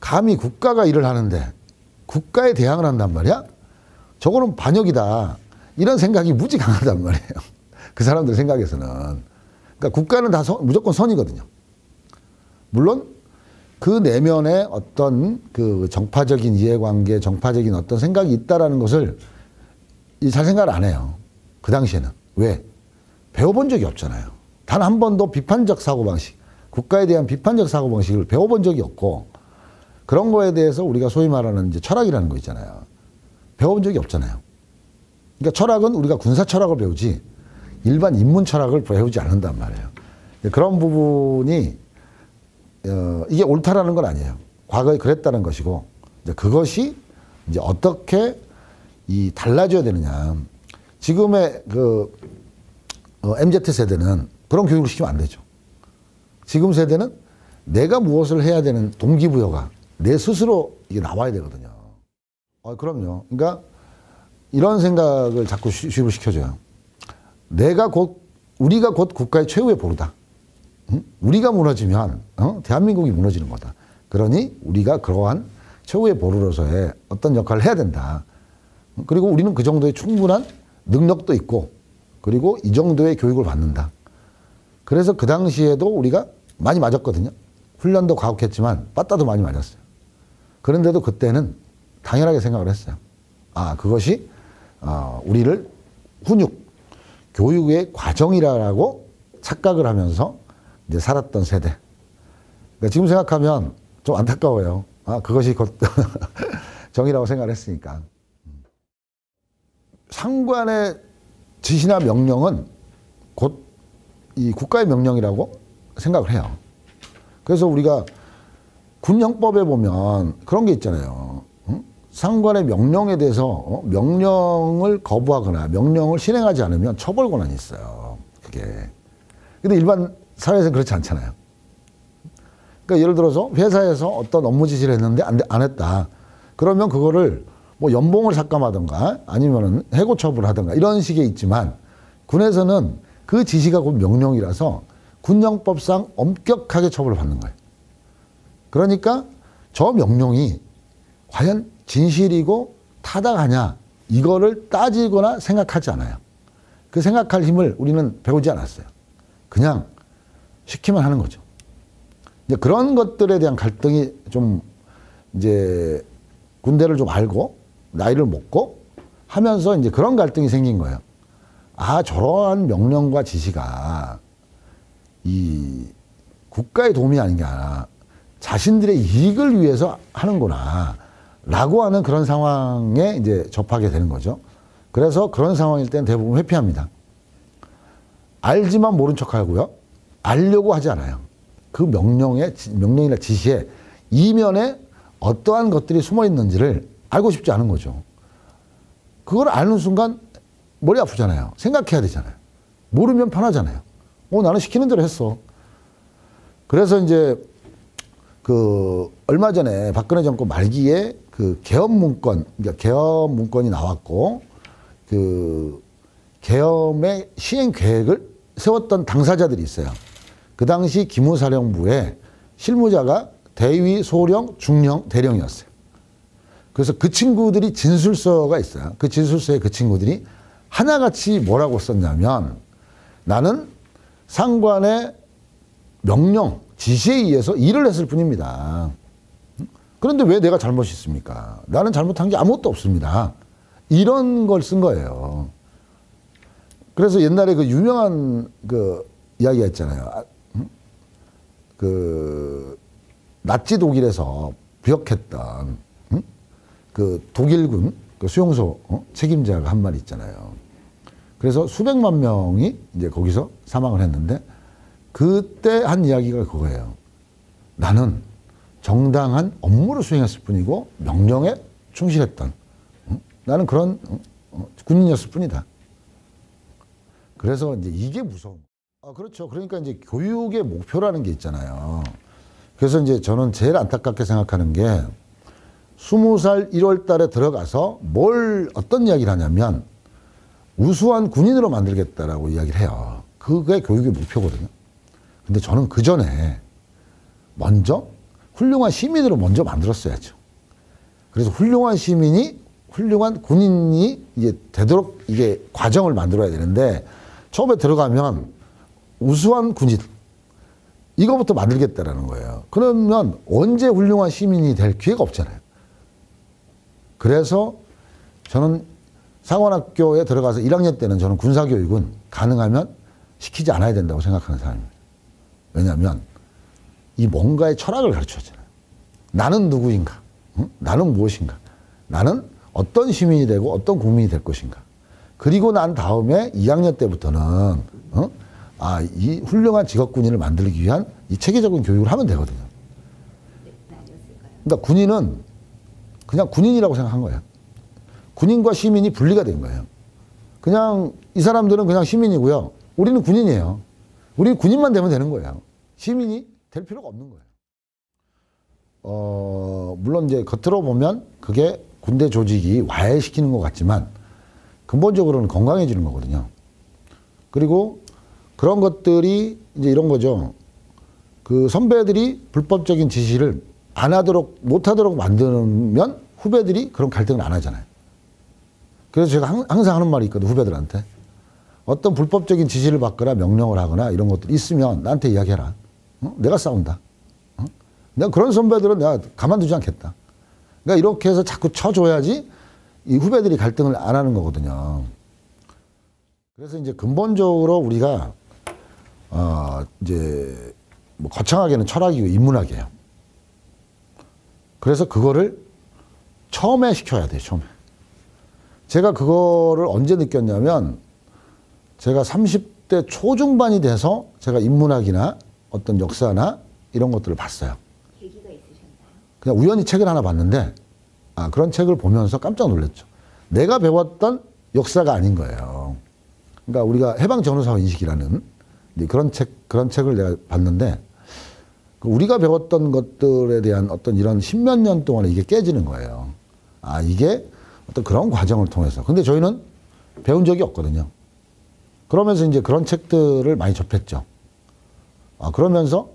감히 국가가 일을 하는데 국가에 대항을 한단 말이야? 저거는 반역이다. 이런 생각이 무지 강하단 말이에요. 그 사람들 생각에서는. 그러니까 국가는 다 무조건 선이거든요. 물론 그 내면에 어떤 그 정파적인 이해관계, 정파적인 어떤 생각이 있다라는 것을 잘 생각을 안 해요. 그 당시에는. 왜? 배워본 적이 없잖아요. 단 한 번도 비판적 사고방식, 국가에 대한 비판적 사고방식을 배워본 적이 없고, 그런 거에 대해서 우리가 소위 말하는 이제 철학이라는 거 있잖아요. 배워본 적이 없잖아요. 그러니까 철학은 우리가 군사 철학을 배우지 일반 인문 철학을 배우지 않는단 말이에요. 그런 부분이 이게 옳다라는 건 아니에요. 과거에 그랬다는 것이고, 이제 그것이 이제 어떻게 이 달라져야 되느냐. 지금의 그 MZ 세대는 그런 교육을 시키면 안 되죠. 지금 세대는 내가 무엇을 해야 되는 동기부여가 내 스스로 이게 나와야 되거든요. 그럼요. 그러니까 이런 생각을 자꾸 주입을 시켜줘요. 우리가 곧 국가의 최후의 보루다. 우리가 무너지면 대한민국이 무너지는 거다. 그러니 우리가 그러한 최후의 보루로서의 어떤 역할을 해야 된다. 그리고 우리는 그 정도의 충분한 능력도 있고, 그리고 이 정도의 교육을 받는다. 그래서 그 당시에도 우리가 많이 맞았거든요. 훈련도 가혹했지만 빠따도 많이 맞았어요. 그런데도 그때는 당연하게 생각을 했어요. 아, 그것이 우리를 훈육, 교육의 과정이라고 착각을 하면서 이제 살았던 세대. 그러니까 지금 생각하면 좀 안타까워요. 아, 그것이 곧 정의라고 생각을 했으니까. 상관의 지시나 명령은 곧 이 국가의 명령이라고 생각을 해요. 그래서 우리가 군형법에 보면 그런 게 있잖아요. 상관의 명령에 대해서 명령을 거부하거나 명령을 실행하지 않으면 처벌 권한이 있어요. 그게. 근데 일반 사회에서는 그렇지 않잖아요. 그러니까 예를 들어서 회사에서 어떤 업무 지시를 했는데 안 했다. 그러면 그거를 뭐 연봉을 삭감하든가 아니면은 해고 처분하든가 이런 식의 있지만 군에서는 그 지시가 곧 명령이라서 군형법상 엄격하게 처벌을 받는 거예요. 그러니까 저 명령이 과연 진실이고 타당하냐 이거를 따지거나 생각하지 않아요. 그 생각할 힘을 우리는 배우지 않았어요. 그냥 시키면 하는 거죠. 이제 그런 것들에 대한 갈등이 좀 이제 군대를 좀 알고 나이를 먹고 하면서 이제 그런 갈등이 생긴 거예요. 아, 저러한 명령과 지시가 이 국가의 도움이 아닌 게 아니라 자신들의 이익을 위해서 하는구나 라고 하는 그런 상황에 이제 접하게 되는 거죠. 그래서 그런 상황일 땐 대부분 회피합니다. 알지만 모른 척 하고요. 알려고 하지 않아요. 그 명령이나 지시에 이면에 어떠한 것들이 숨어 있는지를 알고 싶지 않은 거죠. 그걸 아는 순간 머리 아프잖아요. 생각해야 되잖아요. 모르면 편하잖아요. 나는 시키는 대로 했어. 그래서 이제 그 얼마 전에 박근혜 정권 말기에 그 계엄 문건, 그러니까 계엄 문건이 나왔고 그 계엄의 시행 계획을 세웠던 당사자들이 있어요. 그 당시 기무사령부의 실무자가 대위, 소령, 중령, 대령이었어요. 그래서 그 친구들이 진술서가 있어요. 그 진술서에 그 친구들이 하나같이 뭐라고 썼냐면 나는 상관의 명령, 지시에 의해서 일을 했을 뿐입니다. 그런데 왜 내가 잘못이 있습니까? 나는 잘못한 게 아무것도 없습니다. 이런 걸 쓴 거예요. 그래서 옛날에 그 유명한 그 이야기가 있잖아요. 그 나치 독일에서 부역했던 그 독일군 그 수용소 책임자가 한 말이 있잖아요. 그래서 수백만 명이 이제 거기서 사망을 했는데 그때 한 이야기가 그거예요. 나는 정당한 업무를 수행했을 뿐이고 명령에 충실했던 나는 그런 군인이었을 뿐이다. 그래서 이제 이게 무서운. 그렇죠. 그러니까 이제 교육의 목표라는 게 있잖아요. 그래서 이제 저는 제일 안타깝게 생각하는 게 20살 1월 달에 들어가서 어떤 이야기를 하냐면 우수한 군인으로 만들겠다라고 이야기를 해요. 그게 교육의 목표거든요. 근데 저는 그 전에 먼저 훌륭한 시민으로 먼저 만들었어야죠. 그래서 훌륭한 시민이 훌륭한 군인이 이제 되도록 이게 과정을 만들어야 되는데 처음에 들어가면 우수한 군인 이거부터 만들겠다라는 거예요. 그러면 언제 훌륭한 시민이 될 기회가 없잖아요. 그래서 저는 상원학교에 들어가서 1학년 때는 저는 군사교육은 가능하면 시키지 않아야 된다고 생각하는 사람입니다. 왜냐하면 이 뭔가의 철학을 가르쳐주잖아요. 나는 누구인가? 나는 무엇인가? 나는 어떤 시민이 되고 어떤 국민이 될 것인가? 그리고 난 다음에 2학년 때부터는 이 훌륭한 직업군인을 만들기 위한 이 체계적인 교육을 하면 되거든요. 그러니까 군인은 그냥 군인이라고 생각한 거예요. 군인과 시민이 분리가 된 거예요. 그냥 이 사람들은 그냥 시민이고요. 우리는 군인이에요. 우리는 군인만 되면 되는 거예요. 시민이 될 필요가 없는 거예요. 물론 이제 겉으로 보면 그게 군대 조직이 와해시키는 것 같지만 근본적으로는 건강해지는 거거든요. 그리고 그런 것들이 이제 이런 거죠. 그 선배들이 불법적인 지시를 안 하도록, 못 하도록 만들면 후배들이 그런 갈등을 안 하잖아요. 그래서 제가 항상 하는 말이 있거든요, 후배들한테. 어떤 불법적인 지시를 받거나 명령을 하거나 이런 것들이 있으면 나한테 이야기해라. 내가 싸운다. 내가 그런 선배들은 내가 가만두지 않겠다. 그러니까 그러니까 이렇게 해서 자꾸 쳐줘야지 이 후배들이 갈등을 안 하는 거거든요. 그래서 이제 근본적으로 우리가 이제 뭐 거창하게는 철학이고 인문학이에요. 그래서 그거를 처음에 시켜야 돼요. 처음에. 제가 그거를 언제 느꼈냐면 제가 30대 초중반이 돼서 제가 인문학이나 어떤 역사나 이런 것들을 봤어요. 계기가 있으셨나요? 그냥 우연히 책을 하나 봤는데 그런 책을 보면서 깜짝 놀랐죠. 내가 배웠던 역사가 아닌 거예요. 그러니까 우리가 해방 전후사회 인식이라는 그런 책을 내가 봤는데 우리가 배웠던 것들에 대한 어떤 이런 십몇 년 동안에 이게 깨지는 거예요. 이게 어떤 그런 과정을 통해서. 근데 저희는 배운 적이 없거든요. 그러면서 이제 그런 책들을 많이 접했죠. 그러면서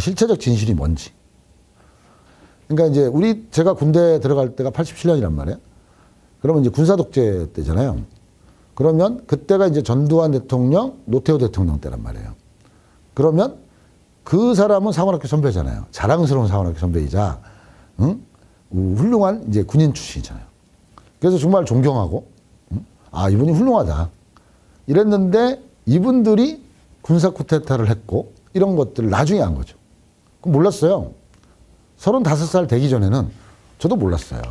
실체적 진실이 뭔지. 그러니까 이제 제가 군대 들어갈 때가 87년이란 말이에요. 그러면 이제 군사독재 때잖아요. 그러면 그때가 이제 전두환 대통령, 노태우 대통령 때란 말이에요. 그러면 그 사람은 사관학교 선배잖아요. 자랑스러운 사관학교 선배이자, 훌륭한 이제 군인 출신이잖아요. 그래서 정말 존경하고, 이분이 훌륭하다. 이랬는데 이분들이 군사 쿠데타를 했고 이런 것들을 나중에 한 거죠. 그럼 몰랐어요. 35살 되기 전에는 저도 몰랐어요.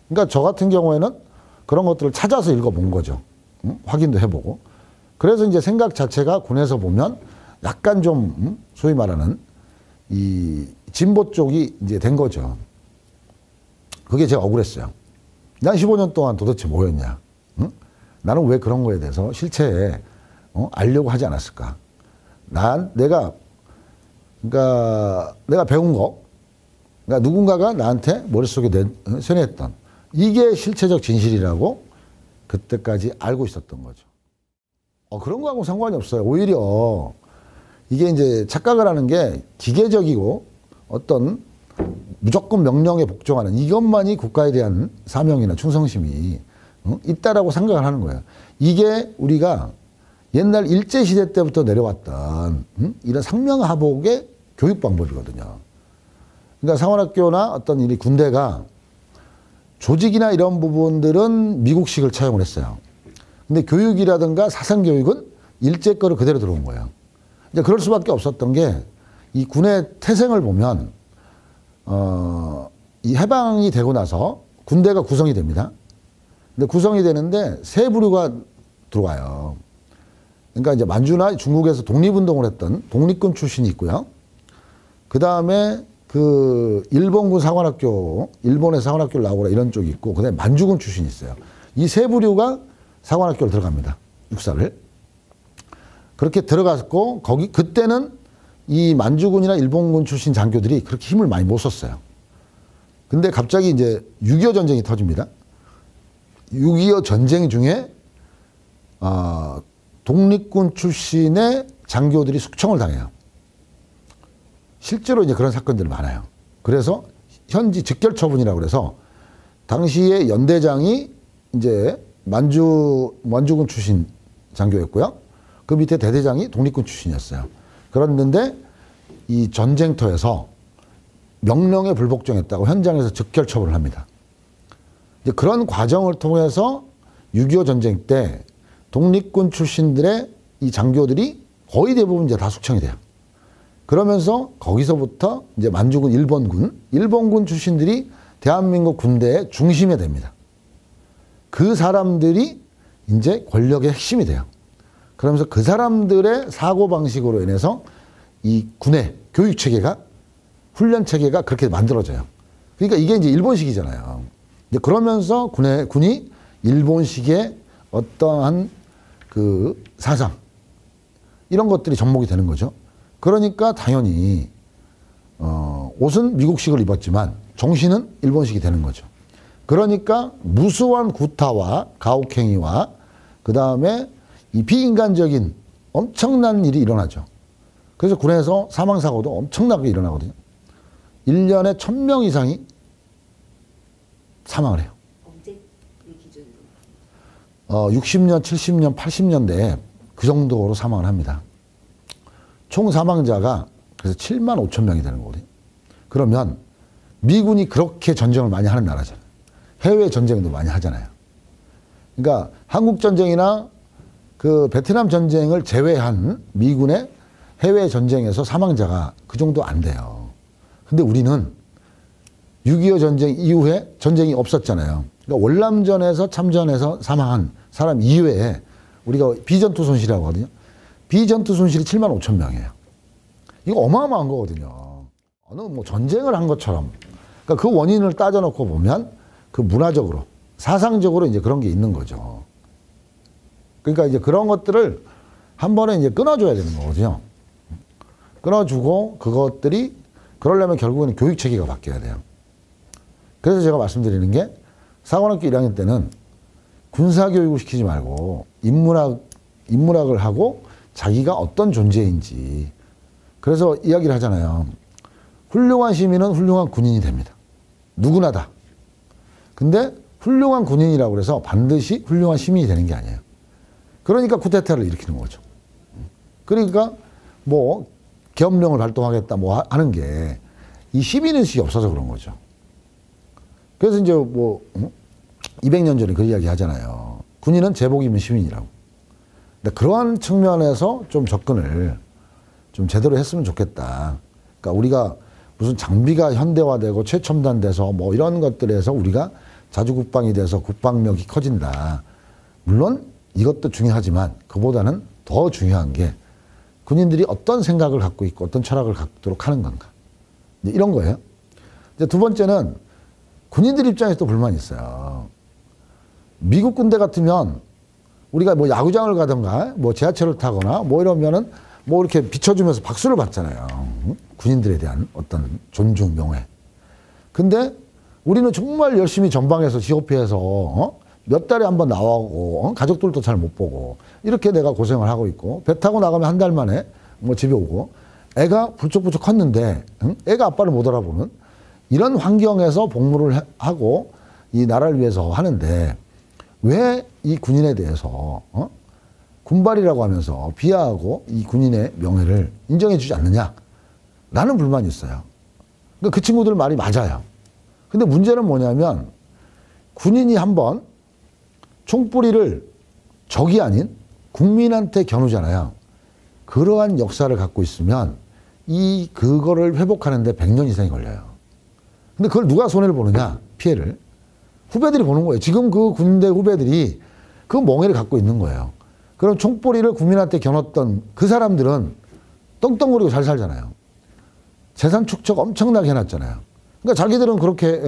그러니까 저 같은 경우에는 그런 것들을 찾아서 읽어본 거죠. 확인도 해보고. 그래서 이제 생각 자체가 군에서 보면 약간 좀 소위 말하는 이 진보 쪽이 이제 된 거죠. 그게 제가 억울했어요. 난 15년 동안 도대체 뭐였냐? 나는 왜 그런 거에 대해서 실체에 알려고 하지 않았을까? 내가 배운 거, 그러니까 누군가가 나한테 머릿속에 세뇌했던 이게 실체적 진실이라고 그때까지 알고 있었던 거죠. 그런 거하고 상관이 없어요. 오히려 이게 이제 착각을 하는 게 기계적이고 어떤 무조건 명령에 복종하는 이것만이 국가에 대한 사명이나 충성심이 있다라고 생각을 하는 거예요. 이게 우리가 옛날 일제시대 때부터 내려왔던 이런 상명하복의 교육 방법이거든요. 그러니까 사관학교나 어떤 이 군대가 조직이나 이런 부분들은 미국식을 차용을 했어요. 근데 교육이라든가 사상교육은 일제 거를 그대로 들어온 거예요. 이제 그럴 수밖에 없었던 게 이 군의 태생을 보면 이 해방이 되고 나서 군대가 구성이 됩니다. 근데 구성이 되는데 세 부류가 들어와요. 그러니까 이제 만주나 중국에서 독립운동을 했던 독립군 출신이 있고요. 그 다음에 그 일본군 사관학교, 일본의 사관학교를 나오거나 이런 쪽이 있고, 그 다음에 만주군 출신이 있어요. 이 세 부류가 사관학교를 들어갑니다. 육사를. 그렇게 들어갔고, 그때는 이 만주군이나 일본군 출신 장교들이 그렇게 힘을 많이 못 썼어요. 근데 갑자기 이제 6.25 전쟁이 터집니다. 6.25 전쟁 중에, 독립군 출신의 장교들이 숙청을 당해요. 실제로 이제 그런 사건들이 많아요. 그래서 현지 직결 처분이라고 그래서 당시에 연대장이 이제 만주군 출신 장교였고요. 그 밑에 대대장이 독립군 출신이었어요. 그랬는데 이 전쟁터에서 명령에 불복종했다고 현장에서 즉결 처분을 합니다. 이제 그런 과정을 통해서 6.25 전쟁 때 독립군 출신들의 이 장교들이 거의 대부분 이제 다 숙청이 돼요. 그러면서 거기서부터 이제 만주군 일본군 출신들이 대한민국 군대의 중심에 됩니다. 그 사람들이 이제 권력의 핵심이 돼요. 그러면서 그 사람들의 사고방식으로 인해서 이 군의 교육체계가, 훈련체계가 그렇게 만들어져요. 그러니까 이게 이제 일본식이잖아요. 이제 그러면서 군이 일본식의 어떠한 그 사상, 이런 것들이 접목이 되는 거죠. 그러니까 당연히 옷은 미국식을 입었지만 정신은 일본식이 되는 거죠. 그러니까 무수한 구타와 가혹행위와 그 다음에 이 비인간적인 엄청난 일이 일어나죠. 그래서 군에서 사망사고도 엄청나게 일어나거든요. 1년에 1000명 이상이 사망을 해요. 언제 기준으로? 60년, 70년, 80년대에 그 정도로 사망을 합니다. 총 사망자가 그래서 7만 5천 명이 되는 거거든요. 그러면 미군이 그렇게 전쟁을 많이 하는 나라잖아요. 해외 전쟁도 많이 하잖아요. 그러니까 한국 전쟁이나 그 베트남 전쟁을 제외한 미군의 해외 전쟁에서 사망자가 그 정도 안 돼요. 근데 우리는 6.25 전쟁 이후에 전쟁이 없었잖아요. 그러니까 월남전에서 참전해서 사망한 사람 이외에 우리가 비전투 손실이라고 하거든요. 비전투 손실이 7만 5천 명이에요. 이거 어마어마한 거거든요. 어느 뭐 전쟁을 한 것처럼. 그러니까 그 원인을 따져놓고 보면 그 문화적으로, 사상적으로 이제 그런 게 있는 거죠. 그러니까 이제 그런 것들을 한 번에 이제 끊어줘야 되는 거거든요. 끊어주고 그것들이 그러려면 결국에는 교육 체계가 바뀌어야 돼요. 그래서 제가 말씀드리는 게 사관학교 1학년 때는 군사교육을 시키지 말고 인문학을 하고 자기가 어떤 존재인지. 그래서 이야기를 하잖아요. 훌륭한 시민은 훌륭한 군인이 됩니다. 누구나 다. 근데 훌륭한 군인이라고 해서 반드시 훌륭한 시민이 되는 게 아니에요. 그러니까 쿠데타를 일으키는 거죠. 그러니까 뭐 계엄령을 발동하겠다 뭐 하는 게 이 시민의식이 없어서 그런 거죠. 그래서 이제 뭐 200년 전에 그 이야기 하잖아요. 군인은 제복 입은 시민이라고. 근데 그러한 측면에서 좀 접근을 좀 제대로 했으면 좋겠다. 그러니까 우리가 무슨 장비가 현대화되고 최첨단돼서 뭐 이런 것들에서 우리가 자주국방이 돼서 국방력이 커진다. 물론 이것도 중요하지만 그보다는 더 중요한 게 군인들이 어떤 생각을 갖고 있고 어떤 철학을 갖도록 하는 건가. 이런 거예요. 이제 두 번째는 군인들 입장에서 또 불만이 있어요. 미국 군대 같으면 우리가 뭐 야구장을 가든가 뭐 지하철을 타거나 뭐 이러면은 뭐 이렇게 비춰주면서 박수를 받잖아요. 군인들에 대한 어떤 존중, 명예. 근데 우리는 정말 열심히 전방에서 GOP에서 몇 달에 한 번 나와고 가족들도 잘 못 보고 이렇게 내가 고생을 하고 있고 배 타고 나가면 한 달 만에 뭐 집에 오고 애가 불쩍불쩍 컸는데 애가 아빠를 못 알아보는 이런 환경에서 복무를 하고 이 나라를 위해서 하는데 왜 이 군인에 대해서 군발이라고 하면서 비하하고 이 군인의 명예를 인정해 주지 않느냐 라는 불만이 있어요. 그러니까 그 친구들 말이 맞아요. 근데 문제는 뭐냐면 군인이 한번 총뿌리를 적이 아닌 국민한테 겨누잖아요. 그러한 역사를 갖고 있으면 그거를 회복하는데 100년 이상이 걸려요. 근데 그걸 누가 손해를 보느냐? 피해를. 후배들이 보는 거예요. 지금 그 군대 후배들이 그 멍해를 갖고 있는 거예요. 그럼 총뿌리를 국민한테 겨눴던 그 사람들은 떵떵거리고 잘 살잖아요. 재산 축적 엄청나게 해놨잖아요. 그러니까 자기들은 그렇게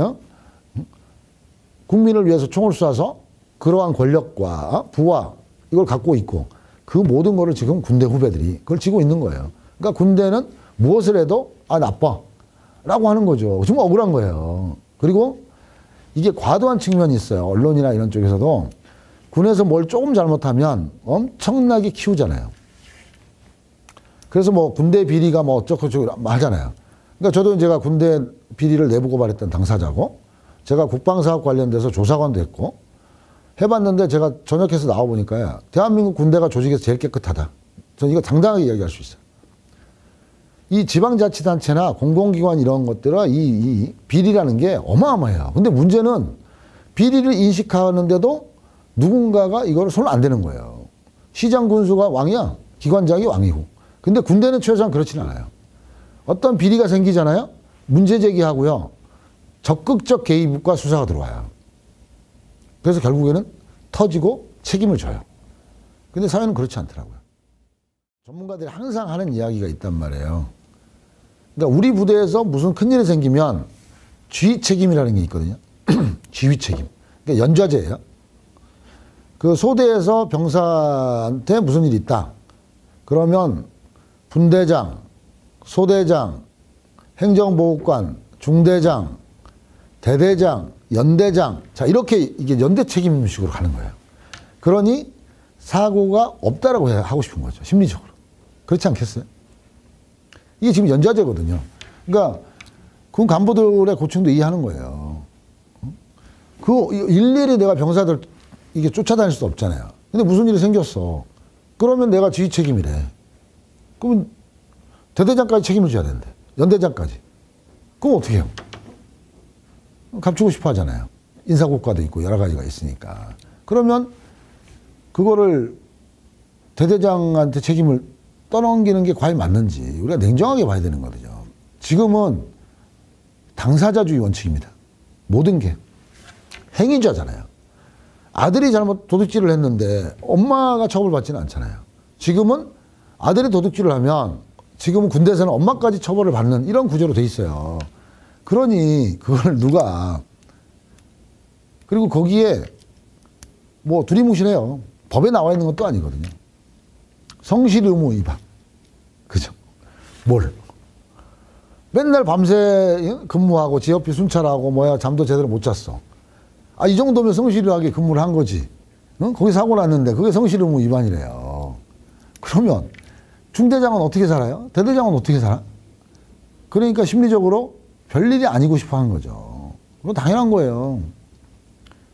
국민을 위해서 총을 쏴서 그러한 권력과 부와 이걸 갖고 있고 그 모든 거를 지금 군대 후배들이 그걸 쥐고 있는 거예요. 그러니까 군대는 무엇을 해도 나빠 라고 하는 거죠. 정말 억울한 거예요. 그리고 이게 과도한 측면이 있어요. 언론이나 이런 쪽에서도 군에서 뭘 조금 잘못하면 엄청나게 키우잖아요. 그래서 뭐 군대 비리가 뭐 어쩌고저쩌고 하잖아요. 그러니까 저도 제가 군대 비리를 내부 고발했던 당사자고 제가 국방사업 관련돼서 조사관도 했고 해봤는데 제가 전역해서 나와보니까 대한민국 군대가 조직에서 제일 깨끗하다. 저는 이거 당당하게 이야기할 수 있어요. 이 지방자치단체나 공공기관 이런 것들은 이 비리라는 게 어마어마해요. 근데 문제는 비리를 인식하는데도 누군가가 이걸 손을 안 대는 거예요. 시장 군수가 왕이야. 기관장이 왕이고. 근데 군대는 최소한 그렇지는 않아요. 어떤 비리가 생기잖아요. 문제 제기하고요. 적극적 개입과 수사가 들어와요. 그래서 결국에는 터지고 책임을 져요. 근데 사회는 그렇지 않더라고요. 전문가들이 항상 하는 이야기가 있단 말이에요. 그러니까 우리 부대에서 무슨 큰일이 생기면 지휘 책임이라는 게 있거든요. 지휘 책임. 그러니까 연좌제예요. 그 소대에서 병사한테 무슨 일이 있다. 그러면 분대장, 소대장, 행정보호관, 중대장, 대대장, 연대장. 자, 이렇게 이게 연대 책임식으로 가는 거예요. 그러니 사고가 없다라고 하고 싶은 거죠. 심리적으로. 그렇지 않겠어요? 이게 지금 연좌제거든요. 그러니까 군 간부들의 고충도 이해하는 거예요. 그 일일이 내가 병사들 이게 쫓아다닐 수 없잖아요. 근데 무슨 일이 생겼어. 그러면 내가 지휘 책임이래. 그러면 대대장까지 책임을 져야 되는데. 연대장까지. 그럼 어떻게 해요? 감추고 싶어 하잖아요. 인사고과도 있고 여러 가지가 있으니까. 그러면 그거를 대대장한테 책임을 떠넘기는 게 과연 맞는지 우리가 냉정하게 봐야 되는 거죠. 지금은 당사자주의 원칙입니다. 모든 게 행위자잖아요. 아들이 잘못 도둑질을 했는데 엄마가 처벌받지는 않잖아요. 지금은 아들이 도둑질을 하면 지금은 군대에서는 엄마까지 처벌을 받는 이런 구조로 돼 있어요. 그러니 그걸 누가, 그리고 거기에 뭐 두리뭉실해요. 법에 나와 있는 것도 아니거든요. 성실 의무 위반. 그죠? 뭘? 맨날 밤새 근무하고 지역비 순찰하고 뭐야 잠도 제대로 못 잤어. 아, 이 정도면 성실하게 근무를 한 거지. 응? 거기 사고 났는데 그게 성실 의무 위반이래요. 그러면 중대장은 어떻게 살아요? 대대장은 어떻게 살아? 그러니까 심리적으로 별일이 아니고 싶어 하는 거죠. 그건 당연한 거예요.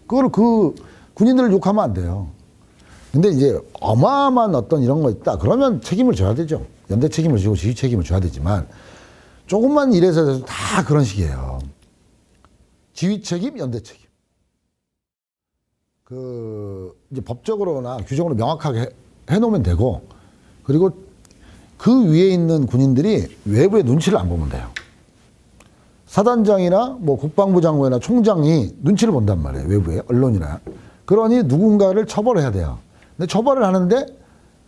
그거를 그 군인들을 욕하면 안 돼요. 근데 이제 어마어마한 어떤 이런 거 있다. 그러면 책임을 져야 되죠. 연대 책임을 지고 지휘 책임을 져야 되지만 조금만 일에서 해서 다 그런 식이에요. 지휘 책임, 연대 책임. 이제 법적으로나 규정으로 명확하게 해놓으면 되고, 그리고 그 위에 있는 군인들이 외부의 눈치를 안 보면 돼요. 사단장이나 뭐 국방부 장관이나 총장이 눈치를 본단 말이에요. 외부에 언론이나. 그러니 누군가를 처벌해야 돼요. 근데 처벌을 하는데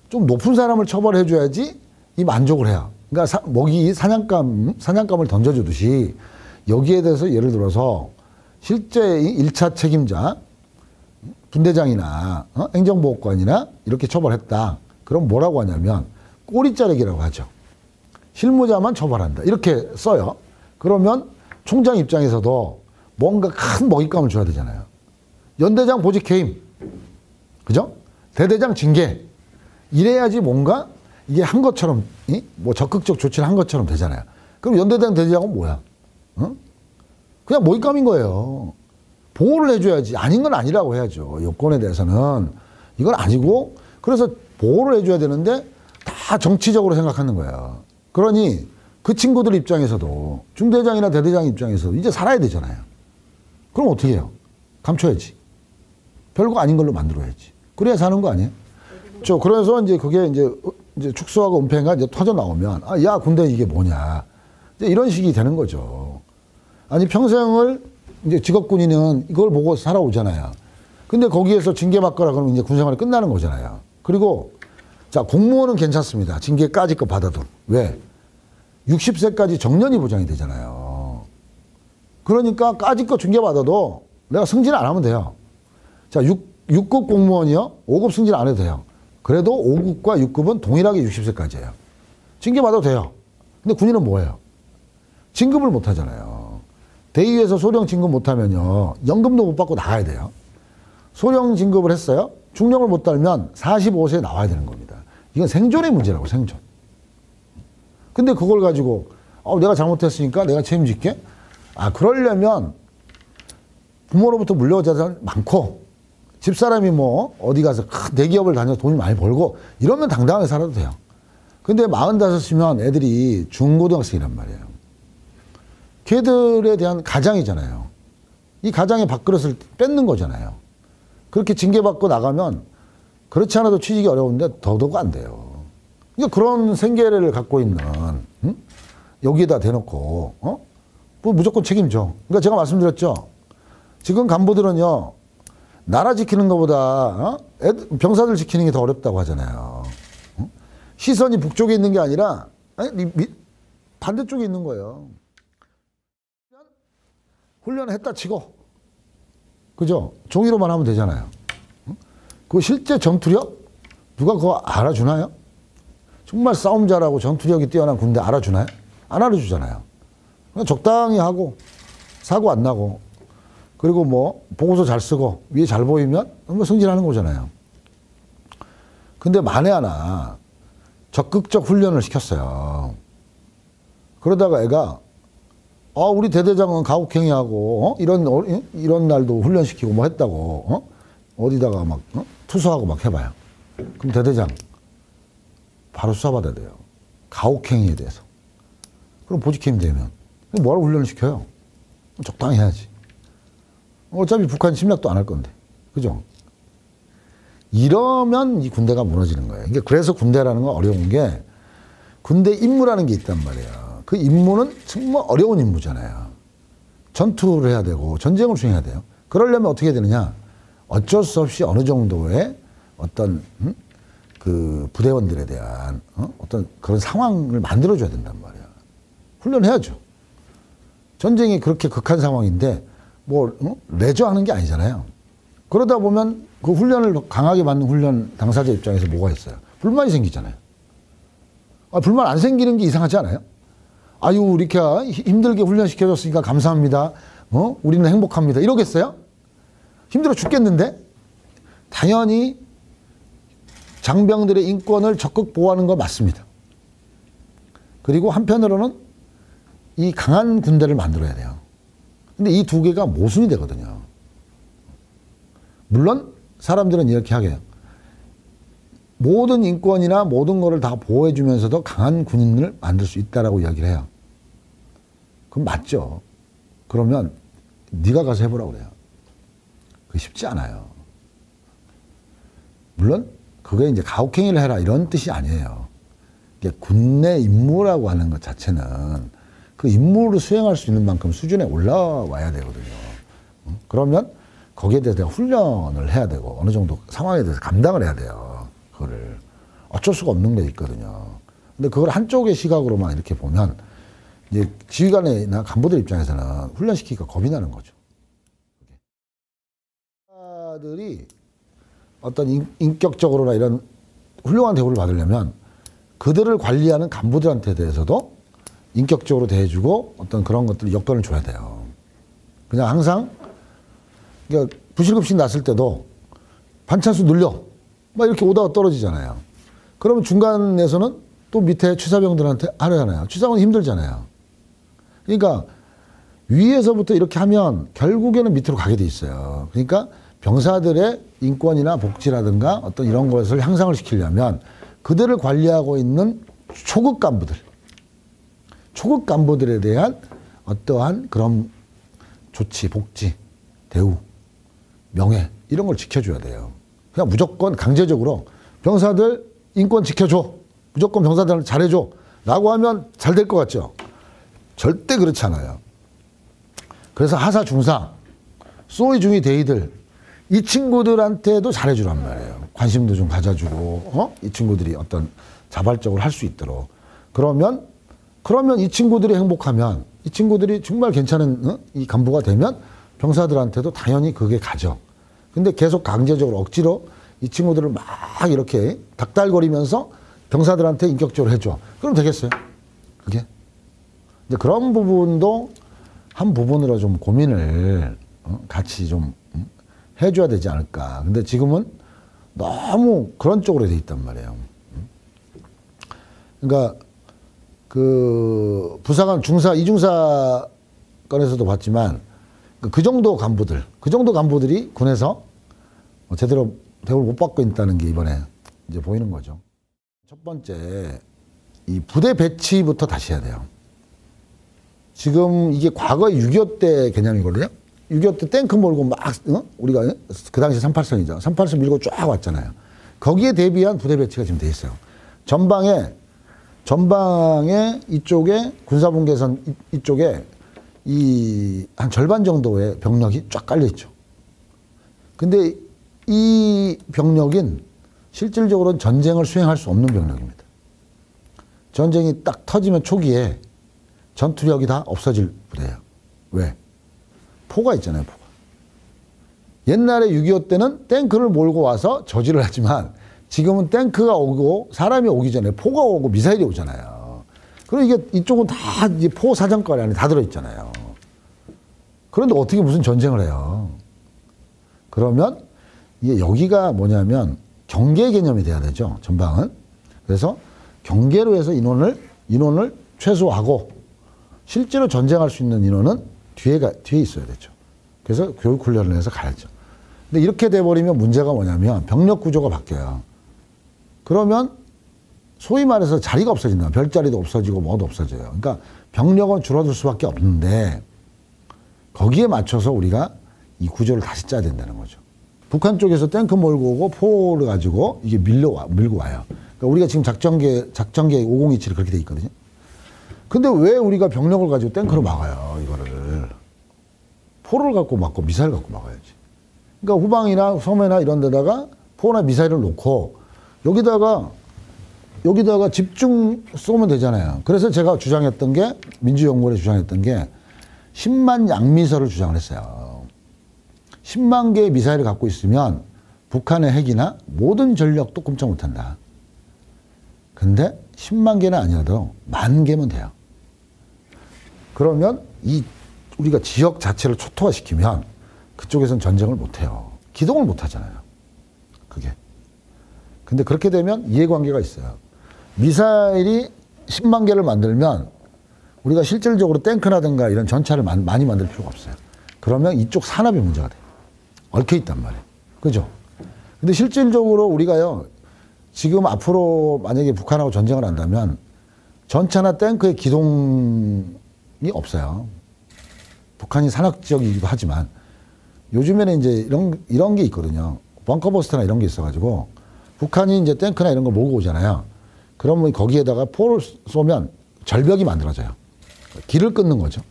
좀 높은 사람을 처벌해 줘야지 이 만족을 해요. 그러니까 먹이 사냥감을 던져주듯이 여기에 대해서 예를 들어서 실제 1차 책임자 분대장이나 행정보호관이나 이렇게 처벌했다. 그럼 뭐라고 하냐면 꼬리 자르기라고 하죠. 실무자만 처벌한다. 이렇게 써요. 그러면 총장 입장에서도 뭔가 큰 먹잇감을 줘야 되잖아요. 연대장 보직 해임. 그죠? 대대장 징계. 이래야지 뭔가 이게 한 것처럼, 뭐 적극적 조치를 한 것처럼 되잖아요. 그럼 연대장, 대대장은 뭐야? 그냥 먹잇감인 거예요. 보호를 해줘야지. 아닌 건 아니라고 해야죠. 여권에 대해서는. 이건 아니고, 그래서 보호를 해줘야 되는데 다 정치적으로 생각하는 거예요. 그러니 그 친구들 입장에서도 중대장이나 대대장 입장에서도 이제 살아야 되잖아요. 그럼 어떻게 해요? 감춰야지. 별거 아닌 걸로 만들어야지. 그래야 사는 거 아니에요? 그래서 이제 그게 이제 축소하고 은폐가 이제 터져 나오면, 아, 야, 군대 이게 뭐냐. 이제 이런 식이 되는 거죠. 아니, 평생을 이제 직업군인은 이걸 보고 살아오잖아요. 근데 거기에서 징계받거나 그러면 이제 군생활이 끝나는 거잖아요. 그리고, 자, 공무원은 괜찮습니다. 징계까지 거 받아도. 왜? 60세까지 정년이 보장이 되잖아요. 그러니까 까짓 거 징계받아도 내가 승진 안 하면 돼요. 자, 6급 공무원이요? 5급 승진 안 해도 돼요. 그래도 5급과 6급은 동일하게 60세까지예요. 징계받아도 돼요. 근데 군인은 뭐예요? 진급을 못 하잖아요. 대위에서 소령 진급 못 하면요. 연금도 못 받고 나가야 돼요. 소령 진급을 했어요. 중령을 못 달면 45세에 나와야 되는 겁니다. 이건 생존의 문제라고, 생존. 근데 그걸 가지고 내가 잘못했으니까 내가 책임질게. 아, 그러려면 부모로부터 물려온 자산 많고 집사람이 뭐 어디 가서 큰 대기업을 다녀서 돈이 많이 벌고 이러면 당당하게 살아도 돼요. 근데 45이면 애들이 중고등학생이란 말이에요. 걔들에 대한 가장이잖아요. 이 가장의 밥그릇을 뺏는 거잖아요. 그렇게 징계받고 나가면 그렇지 않아도 취직이 어려운데 더더욱 안 돼요. 그러니까 그런 생계를 갖고 있는, 여기에다 대놓고, 뭐 무조건 책임져. 그러니까 제가 말씀드렸죠. 지금 간부들은요, 나라 지키는 것보다 병사들 지키는 게 더 어렵다고 하잖아요. 시선이 북쪽에 있는 게 아니라 반대쪽에 있는 거예요. 훈련을 했다 치고, 그죠? 종이로만 하면 되잖아요. 그 실제 전투력? 누가 그거 알아주나요? 정말 싸움 잘하고 전투력이 뛰어난 군대 알아주나요? 안 알아주잖아요. 그냥 적당히 하고 사고 안 나고 그리고 뭐 보고서 잘 쓰고 위에 잘 보이면 뭐 승진하는 거잖아요. 근데 만에 하나 적극적 훈련을 시켰어요. 그러다가 애가 우리 대대장은 가혹행위하고 이런 날도 훈련시키고 뭐 했다고 어디다가 막 투서하고 막 해봐요. 그럼 대대장 바로 수사받아야 돼요. 가혹행위에 대해서. 그럼 보직해임 되면 뭐하러 훈련을 시켜요? 적당히 해야지. 어차피 북한 침략도 안 할 건데. 그죠? 이러면 이 군대가 무너지는 거예요. 그래서 군대라는 건 어려운 게 군대 임무라는 게 있단 말이에요. 그 임무는 정말 어려운 임무잖아요. 전투를 해야 되고 전쟁을 수행해야 돼요. 그러려면 어떻게 해야 되느냐? 어쩔 수 없이 어느 정도의 어떤 그 부대원들에 대한 어떤 그런 상황을 만들어줘야 된단 말이에요. 훈련해야죠. 전쟁이 그렇게 극한 상황인데 뭐 레저하는 게 아니잖아요. 그러다 보면 그 훈련을 강하게 받는 훈련 당사자 입장에서 뭐가 있어요? 불만이 생기잖아요. 불만 안 생기는 게 이상하지 않아요? 아유, 이렇게 힘들게 훈련시켜줬으니까 감사합니다. 우리는 행복합니다. 이러겠어요? 힘들어 죽겠는데? 당연히 장병들의 인권을 적극 보호하는 거 맞습니다. 그리고 한편으로는 이 강한 군대를 만들어야 돼요. 근데 이 두 개가 모순이 되거든요. 물론 사람들은 이렇게 하게요. 모든 인권이나 모든 거를 다 보호해주면서도 강한 군인을 만들 수 있다라고 이야기를 해요. 그럼 맞죠. 그러면 네가 가서 해보라고 그래요. 그게 쉽지 않아요. 물론 그게 이제 가혹행위를 해라 이런 뜻이 아니에요. 이게 군내 임무라고 하는 것 자체는 그 임무를 수행할 수 있는 만큼 수준에 올라와야 되거든요. 그러면 거기에 대해서 훈련을 해야 되고 어느 정도 상황에 대해서 감당을 해야 돼요. 그거를 어쩔 수가 없는 게 있거든요. 근데 그걸 한쪽의 시각으로만 이렇게 보면 이제 지휘관이나 간부들 입장에서는 훈련시키기가 겁이 나는 거죠. 들이 어떤 인격적으로나 이런 훌륭한 대우를 받으려면 그들을 관리하는 간부들한테 대해서도 인격적으로 대해주고 어떤 그런 것들을 여건을 줘야 돼요. 그냥 항상 그러니까 부실급식 났을 때도 반찬수 늘려 막 이렇게 오다가 떨어지잖아요. 그러면 중간에서는 또 밑에 취사병들한테 하려잖아요. 취사병은 힘들잖아요. 그러니까 위에서부터 이렇게 하면 결국에는 밑으로 가게 돼 있어요. 그러니까 병사들의 인권이나 복지라든가 어떤 이런 것을 향상을 시키려면 그들을 관리하고 있는 초급 간부들에 대한 어떠한 그런 조치, 복지, 대우, 명예 이런 걸 지켜줘야 돼요. 그냥 무조건 강제적으로 병사들 인권 지켜줘. 무조건 병사들 잘해줘. 라고 하면 잘 될 것 같죠? 절대 그렇지 않아요. 그래서 하사, 중사, 소위, 중위, 대위들 이 친구들한테도 잘해주란 말이에요. 관심도 좀 가져주고 이 친구들이 어떤 자발적으로 할 수 있도록. 그러면 이 친구들이 행복하면 이 친구들이 정말 괜찮은 이 간부가 되면 병사들한테도 당연히 그게 가죠. 근데 계속 강제적으로 억지로 이 친구들을 막 이렇게 닥달거리면서 병사들한테 인격적으로 해줘. 그럼 되겠어요? 그게? 이제 그런 부분도 한 부분으로 좀 고민을 같이 좀 해줘야 되지 않을까. 근데 지금은 너무 그런 쪽으로 돼 있단 말이에요. 그러니까 그 부사관 중사, 이중사 건에서도 봤지만 그 정도 간부들이 군에서 제대로 대우를 못 받고 있다는 게 이번에 이제 보이는 거죠. 첫 번째, 이 부대 배치부터 다시 해야 돼요. 지금 이게 과거에 6.25 때 개념이거든요. 6.25 때 탱크 몰고 막, 우리가 그 당시 38선이죠. 38선 밀고 쫙 왔잖아요. 거기에 대비한 부대 배치가 지금 돼 있어요. 전방에 이쪽에 군사분계선 이쪽에 이 한 절반 정도의 병력이 쫙 깔려 있죠. 근데 이 병력인 실질적으로는 전쟁을 수행할 수 없는 병력입니다. 전쟁이 딱 터지면 초기에 전투력이 다 없어질 부대예요. 왜? 포가 있잖아요, 포가. 옛날에 6.25 때는 탱크를 몰고 와서 저지를 하지만 지금은 탱크가 오고 사람이 오기 전에 포가 오고 미사일이 오잖아요. 그리고 이게 이쪽은 다 이제 포 사정거리 안에 다 들어있잖아요. 그런데 어떻게 무슨 전쟁을 해요? 그러면 이게 여기가 뭐냐면 경계 개념이 돼야 되죠, 전방은. 그래서 경계로 해서 인원을 최소화하고 실제로 전쟁할 수 있는 인원은 뒤에 있어야 되죠. 그래서 교육 훈련을 해서 가야죠. 근데 이렇게 돼버리면 문제가 뭐냐면 병력 구조가 바뀌어요. 그러면 소위 말해서 자리가 없어진다. 별자리도 없어지고 뭐도 없어져요. 그러니까 병력은 줄어들 수밖에 없는데 거기에 맞춰서 우리가 이 구조를 다시 짜야 된다는 거죠. 북한 쪽에서 탱크 몰고 오고 포를 가지고 이게 밀고 와요. 그러니까 우리가 지금 작전계 5027이 그렇게 돼 있거든요. 근데 왜 우리가 병력을 가지고 탱크로 막아요, 이거를. 포를 갖고 막고 미사일 갖고 막아야지. 그러니까 후방이나 섬에나 이런 데다가 포나 미사일을 놓고 여기다가 집중 쏘면 되잖아요. 그래서 제가 주장했던 게, 민주연구원에 주장했던 게 10만 양미사를 주장을 했어요. 10만 개의 미사일을 갖고 있으면 북한의 핵이나 모든 전력도 꼼짝 못한다. 근데 10만 개는 아니어도 10,000개면 돼요. 그러면 우리가 지역 자체를 초토화시키면 그쪽에서는 전쟁을 못해요. 기동을 못하잖아요. 그게. 근데 그렇게 되면 이해관계가 있어요. 미사일이 10만 개를 만들면 우리가 실질적으로 탱크라든가 이런 전차를 많이 만들 필요가 없어요. 그러면 이쪽 산업이 문제가 돼요. 얽혀 있단 말이에요. 그죠? 근데 실질적으로 우리가요, 지금 앞으로 만약에 북한하고 전쟁을 한다면 전차나 탱크의 기동이 없어요. 북한이 산악 지역이기도 하지만 요즘에는 이제 이런 게 있거든요. 벙커버스터나 이런 게 있어가지고 북한이 이제 탱크나 이런 거 몰고 오잖아요. 그러면 거기에다가 포를 쏘면 절벽이 만들어져요. 길을 끊는 거죠.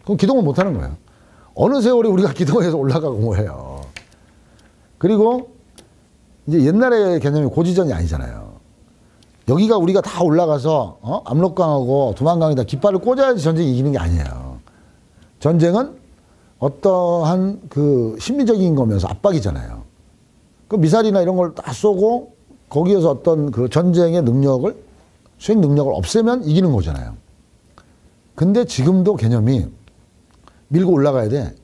그럼 기동을 못 하는 거예요. 어느 세월에 우리가 기동해서 올라가고 뭐해요. 그리고 이제 옛날의 개념이 고지전이 아니잖아요. 여기가 우리가 다 올라가서 압록강하고 두만강에다 깃발을 꽂아야지 전쟁이 이기는 게 아니에요. 전쟁은 어떠한 그 심리적인 거면서 압박이잖아요. 그 미사일이나 이런 걸 다 쏘고 거기에서 어떤 그 전쟁의 능력을, 수행 능력을 없애면 이기는 거잖아요. 근데 지금도 개념이 밀고 올라가야 돼.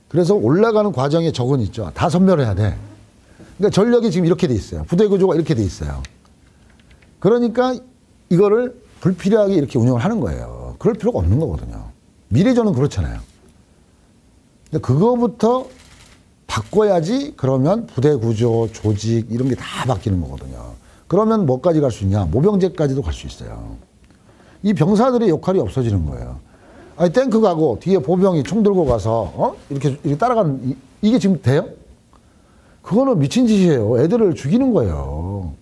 그래서 올라가는 과정에 적은 있죠. 다 섬멸해야 돼. 그러니까 전력이 지금 이렇게 돼 있어요. 부대 구조가 이렇게 돼 있어요. 그러니까 이거를 불필요하게 이렇게 운영을 하는 거예요. 그럴 필요가 없는 거거든요. 미래전은 그렇잖아요. 근데 그거부터 바꿔야지 그러면 부대 구조, 조직 이런 게 다 바뀌는 거거든요. 그러면 뭐까지 갈 수 있냐? 모병제까지도 갈 수 있어요. 이 병사들의 역할이 없어지는 거예요. 아니 탱크 가고 뒤에 보병이 총 들고 가서 이렇게 따라가는 이게 지금 돼요? 그거는 미친 짓이에요. 애들을 죽이는 거예요.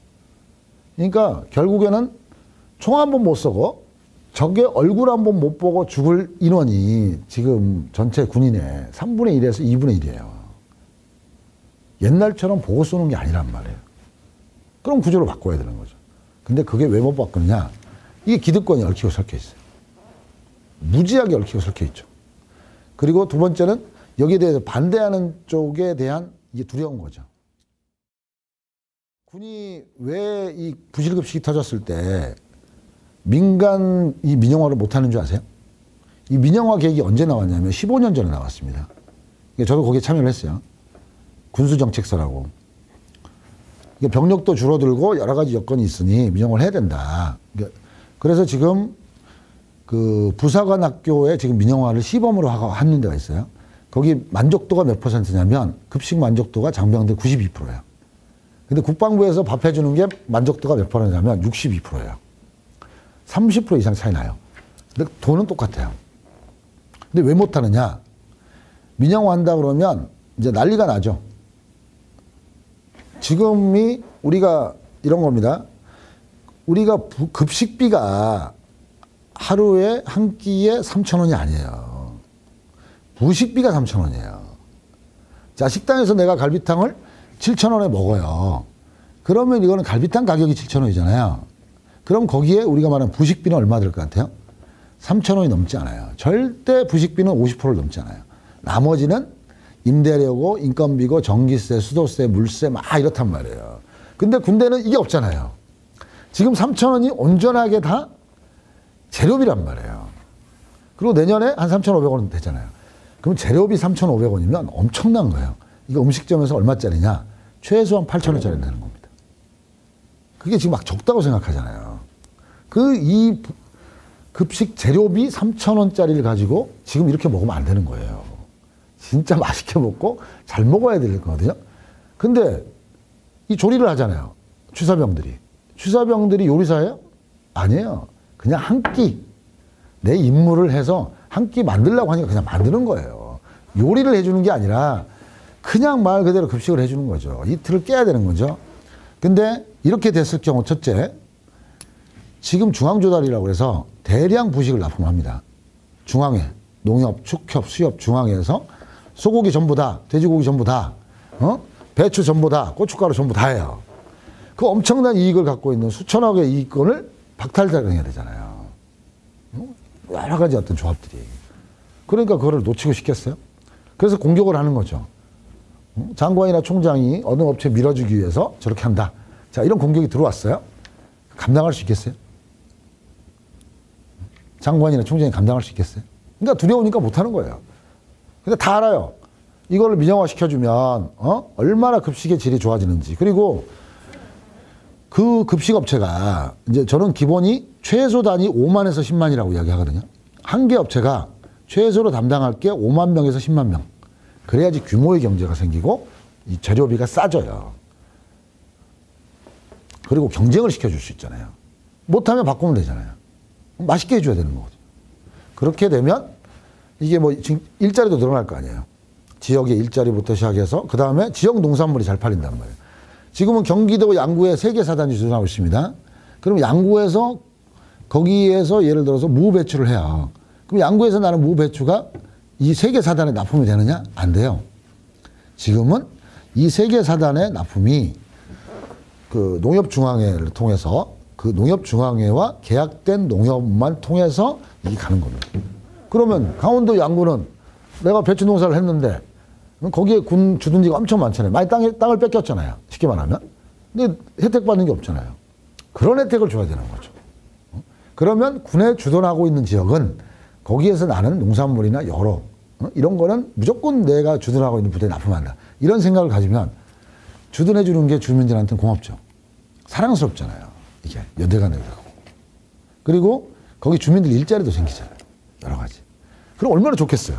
그러니까 결국에는 총 한 번 못 쏘고 적의 얼굴 한 번 못 보고 죽을 인원이 지금 전체 군인의 3분의 1에서 2분의 1이에요. 옛날처럼 보고 쏘는 게 아니란 말이에요. 그럼 구조를 바꿔야 되는 거죠. 근데 그게 왜 못 바꾸느냐? 이게 기득권이 얽히고 설켜 있어요. 무지하게 얽히고 설켜 있죠. 그리고 두 번째는 여기에 대해서 반대하는 쪽에 대한 이게 두려운 거죠. 군이 왜 이 부실급식이 터졌을 때 민간 이 민영화를 못하는 줄 아세요? 이 민영화 계획이 언제 나왔냐면 15년 전에 나왔습니다. 저도 거기에 참여를 했어요. 군수정책서라고. 병력도 줄어들고 여러 가지 여건이 있으니 민영화를 해야 된다. 그래서 지금 그 부사관 학교에 지금 민영화를 시범으로 하는 데가 있어요. 거기 만족도가 몇 %냐면 급식 만족도가 장병들 92%예요. 근데 국방부에서 밥 해주는 게 만족도가 몇 %냐면 62%예요. 30% 이상 차이 나요. 근데 돈은 똑같아요. 근데 왜 못하느냐? 민영화 한다 그러면 이제 난리가 나죠. 지금이 우리가 이런 겁니다. 우리가 급식비가 하루에 한 끼에 3,000원이 아니에요. 부식비가 3,000원이에요. 자, 식당에서 내가 갈비탕을 7,000원에 먹어요. 그러면 이거는 갈비탕 가격이 7,000원이잖아요. 그럼 거기에 우리가 말하는 부식비는 얼마 들 것 같아요? 3,000원이 넘지 않아요. 절대 부식비는 50%를 넘지 않아요. 나머지는 임대료고 인건비고 전기세, 수도세, 물세 막 이렇단 말이에요. 근데 군대는 이게 없잖아요. 지금 3,000원이 온전하게 다 재료비란 말이에요. 그리고 내년에 한 3,500원 되잖아요. 그럼 재료비 3,500원이면 엄청난 거예요. 이거 음식점에서 얼마짜리냐? 최소한 8,000원짜리 내는 겁니다. 그게 지금 막 적다고 생각하잖아요. 이 급식 재료비 3,000원짜리를 가지고 지금 이렇게 먹으면 안 되는 거예요. 진짜 맛있게 먹고 잘 먹어야 될 거거든요. 근데 이 조리를 하잖아요. 취사병들이. 취사병들이 요리사예요? 아니에요. 그냥 한 끼. 내 임무를 해서 한 끼 만들려고 하니까 그냥 만드는 거예요. 요리를 해주는 게 아니라 그냥 말 그대로 급식을 해주는 거죠. 이 틀을 깨야 되는 거죠. 근데 이렇게 됐을 경우 첫째, 지금 중앙조달이라고 해서 대량 부식을 납품합니다. 중앙회, 농협, 축협, 수협, 중앙회에서 소고기 전부 다, 돼지고기 전부 다, 배추 전부 다, 고춧가루 전부 다 해요. 그 엄청난 이익을 갖고 있는 수천억의 이익권을 박탈당해야 되잖아요. 여러 가지 어떤 조합들이. 그러니까 그거를 놓치고 싶겠어요? 그래서 공격을 하는 거죠. 장관이나 총장이 어느 업체 밀어주기 위해서 저렇게 한다. 자, 이런 공격이 들어왔어요. 감당할 수 있겠어요? 장관이나 총장이 감당할 수 있겠어요? 그러니까 두려우니까 못하는 거예요. 근데 다 알아요. 이거를 민영화 시켜주면 얼마나 급식의 질이 좋아지는지. 그리고 그 급식 업체가 이제 저는 기본이 최소 단위 5만에서 10만이라고 이야기하거든요. 한 개 업체가 최소로 담당할 게 5만 명에서 10만 명. 그래야지 규모의 경제가 생기고 이 재료비가 싸져요. 그리고 경쟁을 시켜줄 수 있잖아요. 못하면 바꾸면 되잖아요. 맛있게 해줘야 되는 거거든요. 그렇게 되면 이게 뭐 일자리도 늘어날 거 아니에요. 지역의 일자리부터 시작해서 그 다음에 지역 농산물이 잘 팔린단 말이에요. 지금은 경기도 양구에 3개 사단이 주둔하고 있습니다. 그럼 양구에서 거기에서 예를 들어서 무배추를 해요. 그럼 양구에서 나는 무배추가 이 3개 사단에 납품이 되느냐? 안 돼요. 지금은 이 3개 사단의 납품이 그 농협중앙회를 통해서 그 농협중앙회와 계약된 농협만 통해서 이게 가는 겁니다. 그러면 강원도 양구는 내가 배추 농사를 했는데 거기에 군 주둔지가 엄청 많잖아요. 많이 땅을 뺏겼잖아요. 쉽게 말하면. 근데 혜택 받는 게 없잖아요. 그런 혜택을 줘야 되는 거죠. 그러면 군에 주둔하고 있는 지역은 거기에서 나는 농산물이나 여러 이런 거는 무조건 내가 주둔하고 있는 부대에 납품한다. 이런 생각을 가지면 주둔해 주는 게 주민들한테는 고맙죠. 사랑스럽잖아요. 이게 연대가 되고. 그리고 거기 주민들 일자리도 생기잖아요. 여러 가지. 그럼 얼마나 좋겠어요.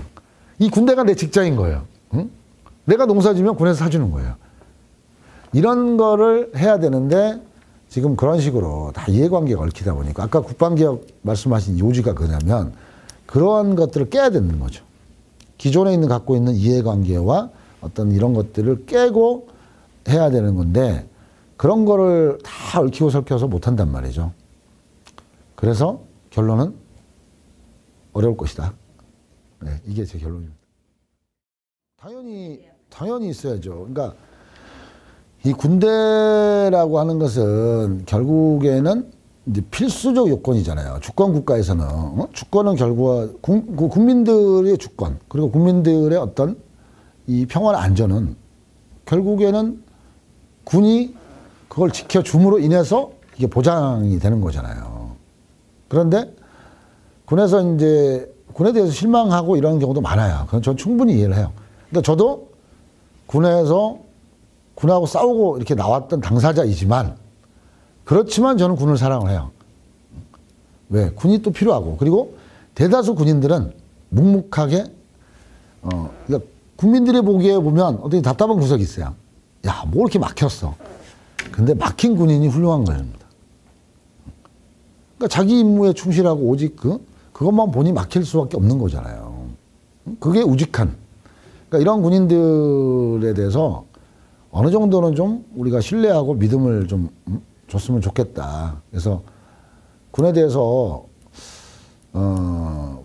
이 군대가 내 직장인 거예요. 응? 내가 농사 지면 군에서 사주는 거예요. 이런 거를 해야 되는데 지금 그런 식으로 다 이해관계가 얽히다 보니까 아까 국방개혁 말씀하신 요지가 그냐면 그러한 것들을 깨야 되는 거죠. 기존에 있는 갖고 있는 이해관계와 어떤 이런 것들을 깨고 해야 되는 건데 그런 거를 다 얽히고 설켜서 못한단 말이죠. 그래서 결론은 어려울 것이다. 네, 이게 제 결론입니다. 당연히 있어야죠. 그러니까 이 군대라고 하는 것은 결국에는 이제 필수적 요건이잖아요. 주권 국가에서는 주권은 결국 국민들의 주권 그리고 국민들의 어떤 이 평화와 안전은 결국에는 군이 그걸 지켜줌으로 인해서 이게 보장이 되는 거잖아요. 그런데 군에서 이제 군에 대해서 실망하고 이런 경우도 많아요. 그건 전 충분히 이해를 해요. 그러니까 저도 군에서 군하고 싸우고 이렇게 나왔던 당사자이지만 그렇지만 저는 군을 사랑을 해요. 왜? 군이 또 필요하고 그리고 대다수 군인들은 묵묵하게 그러니까 국민들이 보기에 보면 어떻게 답답한 구석이 있어요. 야, 뭐 이렇게 막혔어. 근데 막힌 군인이 훌륭한 겁니다. 그러니까 자기 임무에 충실하고 오직 그것만 보니 막힐 수밖에 없는 거잖아요. 그게 우직한. 그러니까 이런 군인들에 대해서 어느 정도는 좀 우리가 신뢰하고 믿음을 좀 줬으면 좋겠다. 그래서 군에 대해서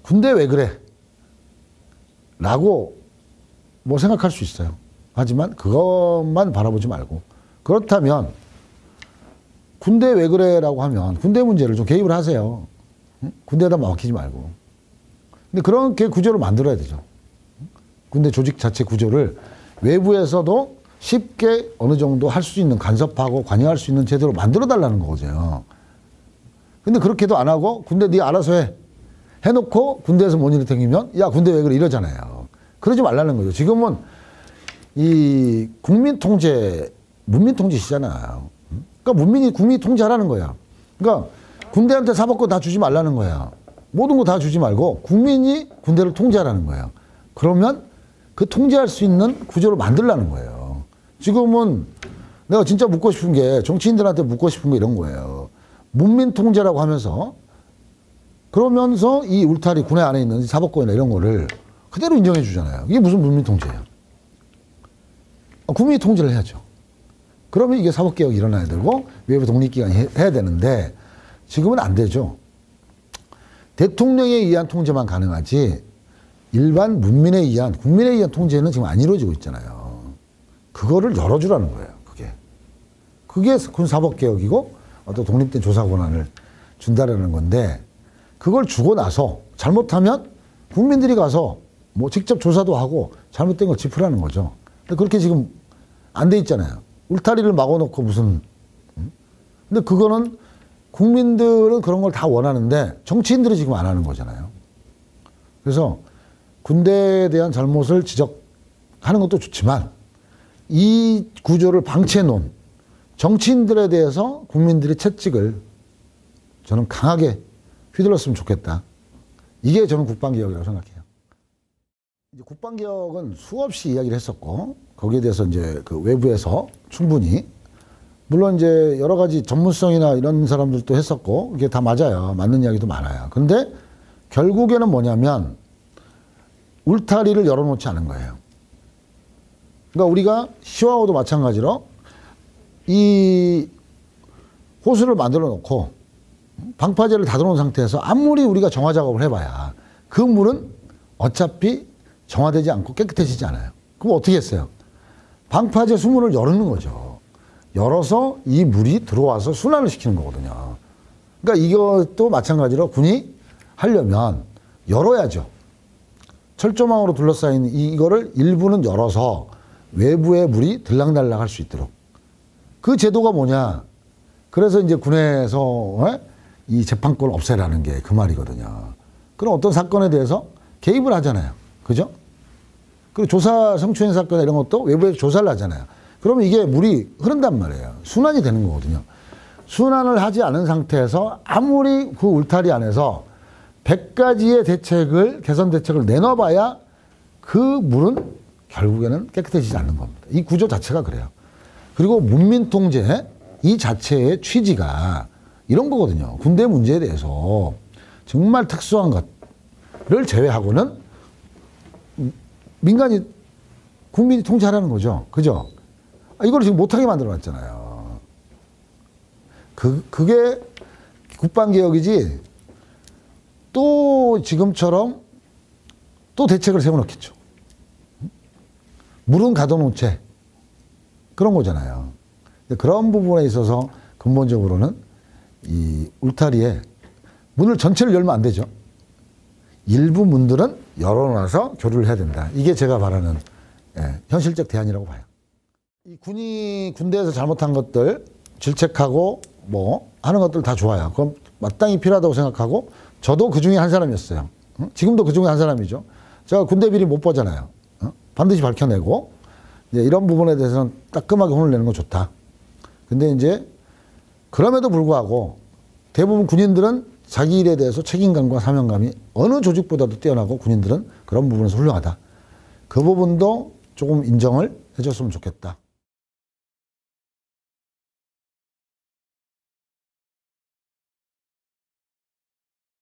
군대 왜 그래? 라고 뭐 생각할 수 있어요. 하지만 그것만 바라보지 말고 그렇다면 군대 왜 그래? 라고 하면 군대 문제를 좀 개입을 하세요. 군대에다 막히지 말고. 근데 그렇게 구조를 만들어야 되죠. 군대 조직 자체 구조를 외부에서도 쉽게 어느 정도 할 수 있는 간섭하고 관여할 수 있는 제도로 만들어 달라는 거거든요. 근데 그렇게도 안 하고 군대 네 알아서 해. 해놓고 군대에서 모니터 땡기면 야 군대 왜 그래 이러잖아요. 그러지 말라는 거죠. 지금은 이 국민 통제, 문민 통제시잖아요. 그러니까 문민이 국민이 통제하라는 거야. 그러니까 군대한테 사법권 다 주지 말라는 거야. 모든 거 다 주지 말고 국민이 군대를 통제하라는 거예요. 그러면 그 통제할 수 있는 구조를 만들라는 거예요. 지금은 내가 진짜 묻고 싶은 게 정치인들한테 묻고 싶은 게 이런 거예요. 문민 통제라고 하면서 그러면서 이 울타리 군의 안에 있는 사법권이나 이런 거를 그대로 인정해 주잖아요. 이게 무슨 문민 통제예요? 국민이 통제를 해야죠. 그러면 이게 사법개혁이 일어나야 되고 외부 독립기관이 해야 되는데 지금은 안 되죠. 대통령에 의한 통제만 가능하지 일반 문민에 의한, 국민에 의한 통제는 지금 안 이루어지고 있잖아요. 그거를 열어주라는 거예요. 그게 군사법개혁이고 어떤 독립된 조사 권한을 준다라는 건데 그걸 주고 나서 잘못하면 국민들이 가서 뭐 직접 조사도 하고 잘못된 걸 짚으라는 거죠. 근데 그렇게 지금 안 돼 있잖아요. 울타리를 막아놓고 무슨. 근데 그거는 국민들은 그런 걸 다 원하는데 정치인들이 지금 안 하는 거잖아요. 그래서 군대에 대한 잘못을 지적하는 것도 좋지만 이 구조를 방치해 놓은 정치인들에 대해서 국민들이 채찍을 저는 강하게 휘둘렀으면 좋겠다. 이게 저는 국방개혁이라고 생각해요. 이제 국방개혁은 수없이 이야기를 했었고 거기에 대해서 이제 그 외부에서 충분히 물론 이제 여러 가지 전문성이나 이런 사람들도 했었고 이게 다 맞아요. 맞는 이야기도 많아요. 근데 결국에는 뭐냐면 울타리를 열어놓지 않은 거예요. 그러니까 우리가 시와호도 마찬가지로 이 호수를 만들어 놓고 방파제를 닫아놓은 상태에서 아무리 우리가 정화 작업을 해봐야 그 물은 어차피 정화되지 않고 깨끗해지지 않아요. 그럼 어떻게 했어요? 방파제 수문을 열는 거죠. 열어서 이 물이 들어와서 순환을 시키는 거거든요. 그러니까 이것도 마찬가지로 군이 하려면 열어야죠. 철조망으로 둘러싸인 이거를 일부는 열어서 외부의 물이 들락날락 할 수 있도록. 그 제도가 뭐냐. 그래서 이제 군에서 이 재판권을 없애라는 게 그 말이거든요. 그럼 어떤 사건에 대해서 개입을 하잖아요. 그죠? 그리고 조사 성추행 사건 이런 것도 외부에서 조사를 하잖아요. 그러면 이게 물이 흐른단 말이에요. 순환이 되는 거거든요. 순환을 하지 않은 상태에서 아무리 그 울타리 안에서 100가지의 대책을, 개선 대책을 내놔봐야 그 물은 결국에는 깨끗해지지 않는 겁니다. 이 구조 자체가 그래요. 그리고 문민통제 이 자체의 취지가 이런 거거든요. 군대 문제에 대해서 정말 특수한 것을 제외하고는 민간이, 국민이 통제하라는 거죠. 이걸 지금 못하게 만들어놨잖아요. 그게 국방개혁이지 또 지금처럼 또 대책을 세워놓겠죠. 물은 가둬놓은 채 그런 거잖아요. 그런 부분에 있어서 근본적으로는 이 울타리에 문을 전체를 열면 안 되죠. 일부 문들은 열어놔서 교류를 해야 된다. 이게 제가 바라는 현실적 대안이라고 봐요. 이 군이 군대에서 잘못한 것들 질책하고 뭐 하는 것들 다 좋아요. 그럼 마땅히 필요하다고 생각하고 저도 그 중에 한 사람이었어요. 지금도 그 중에 한 사람이죠. 제가 군대 비리 못 보잖아요. 반드시 밝혀내고 이제 이런 부분에 대해서는 따끔하게 혼을 내는 건 좋다. 근데 이제 그럼에도 불구하고 대부분 군인들은 자기 일에 대해서 책임감과 사명감이 어느 조직보다도 뛰어나고 군인들은 그런 부분에서 훌륭하다. 그 부분도 조금 인정을 해줬으면 좋겠다.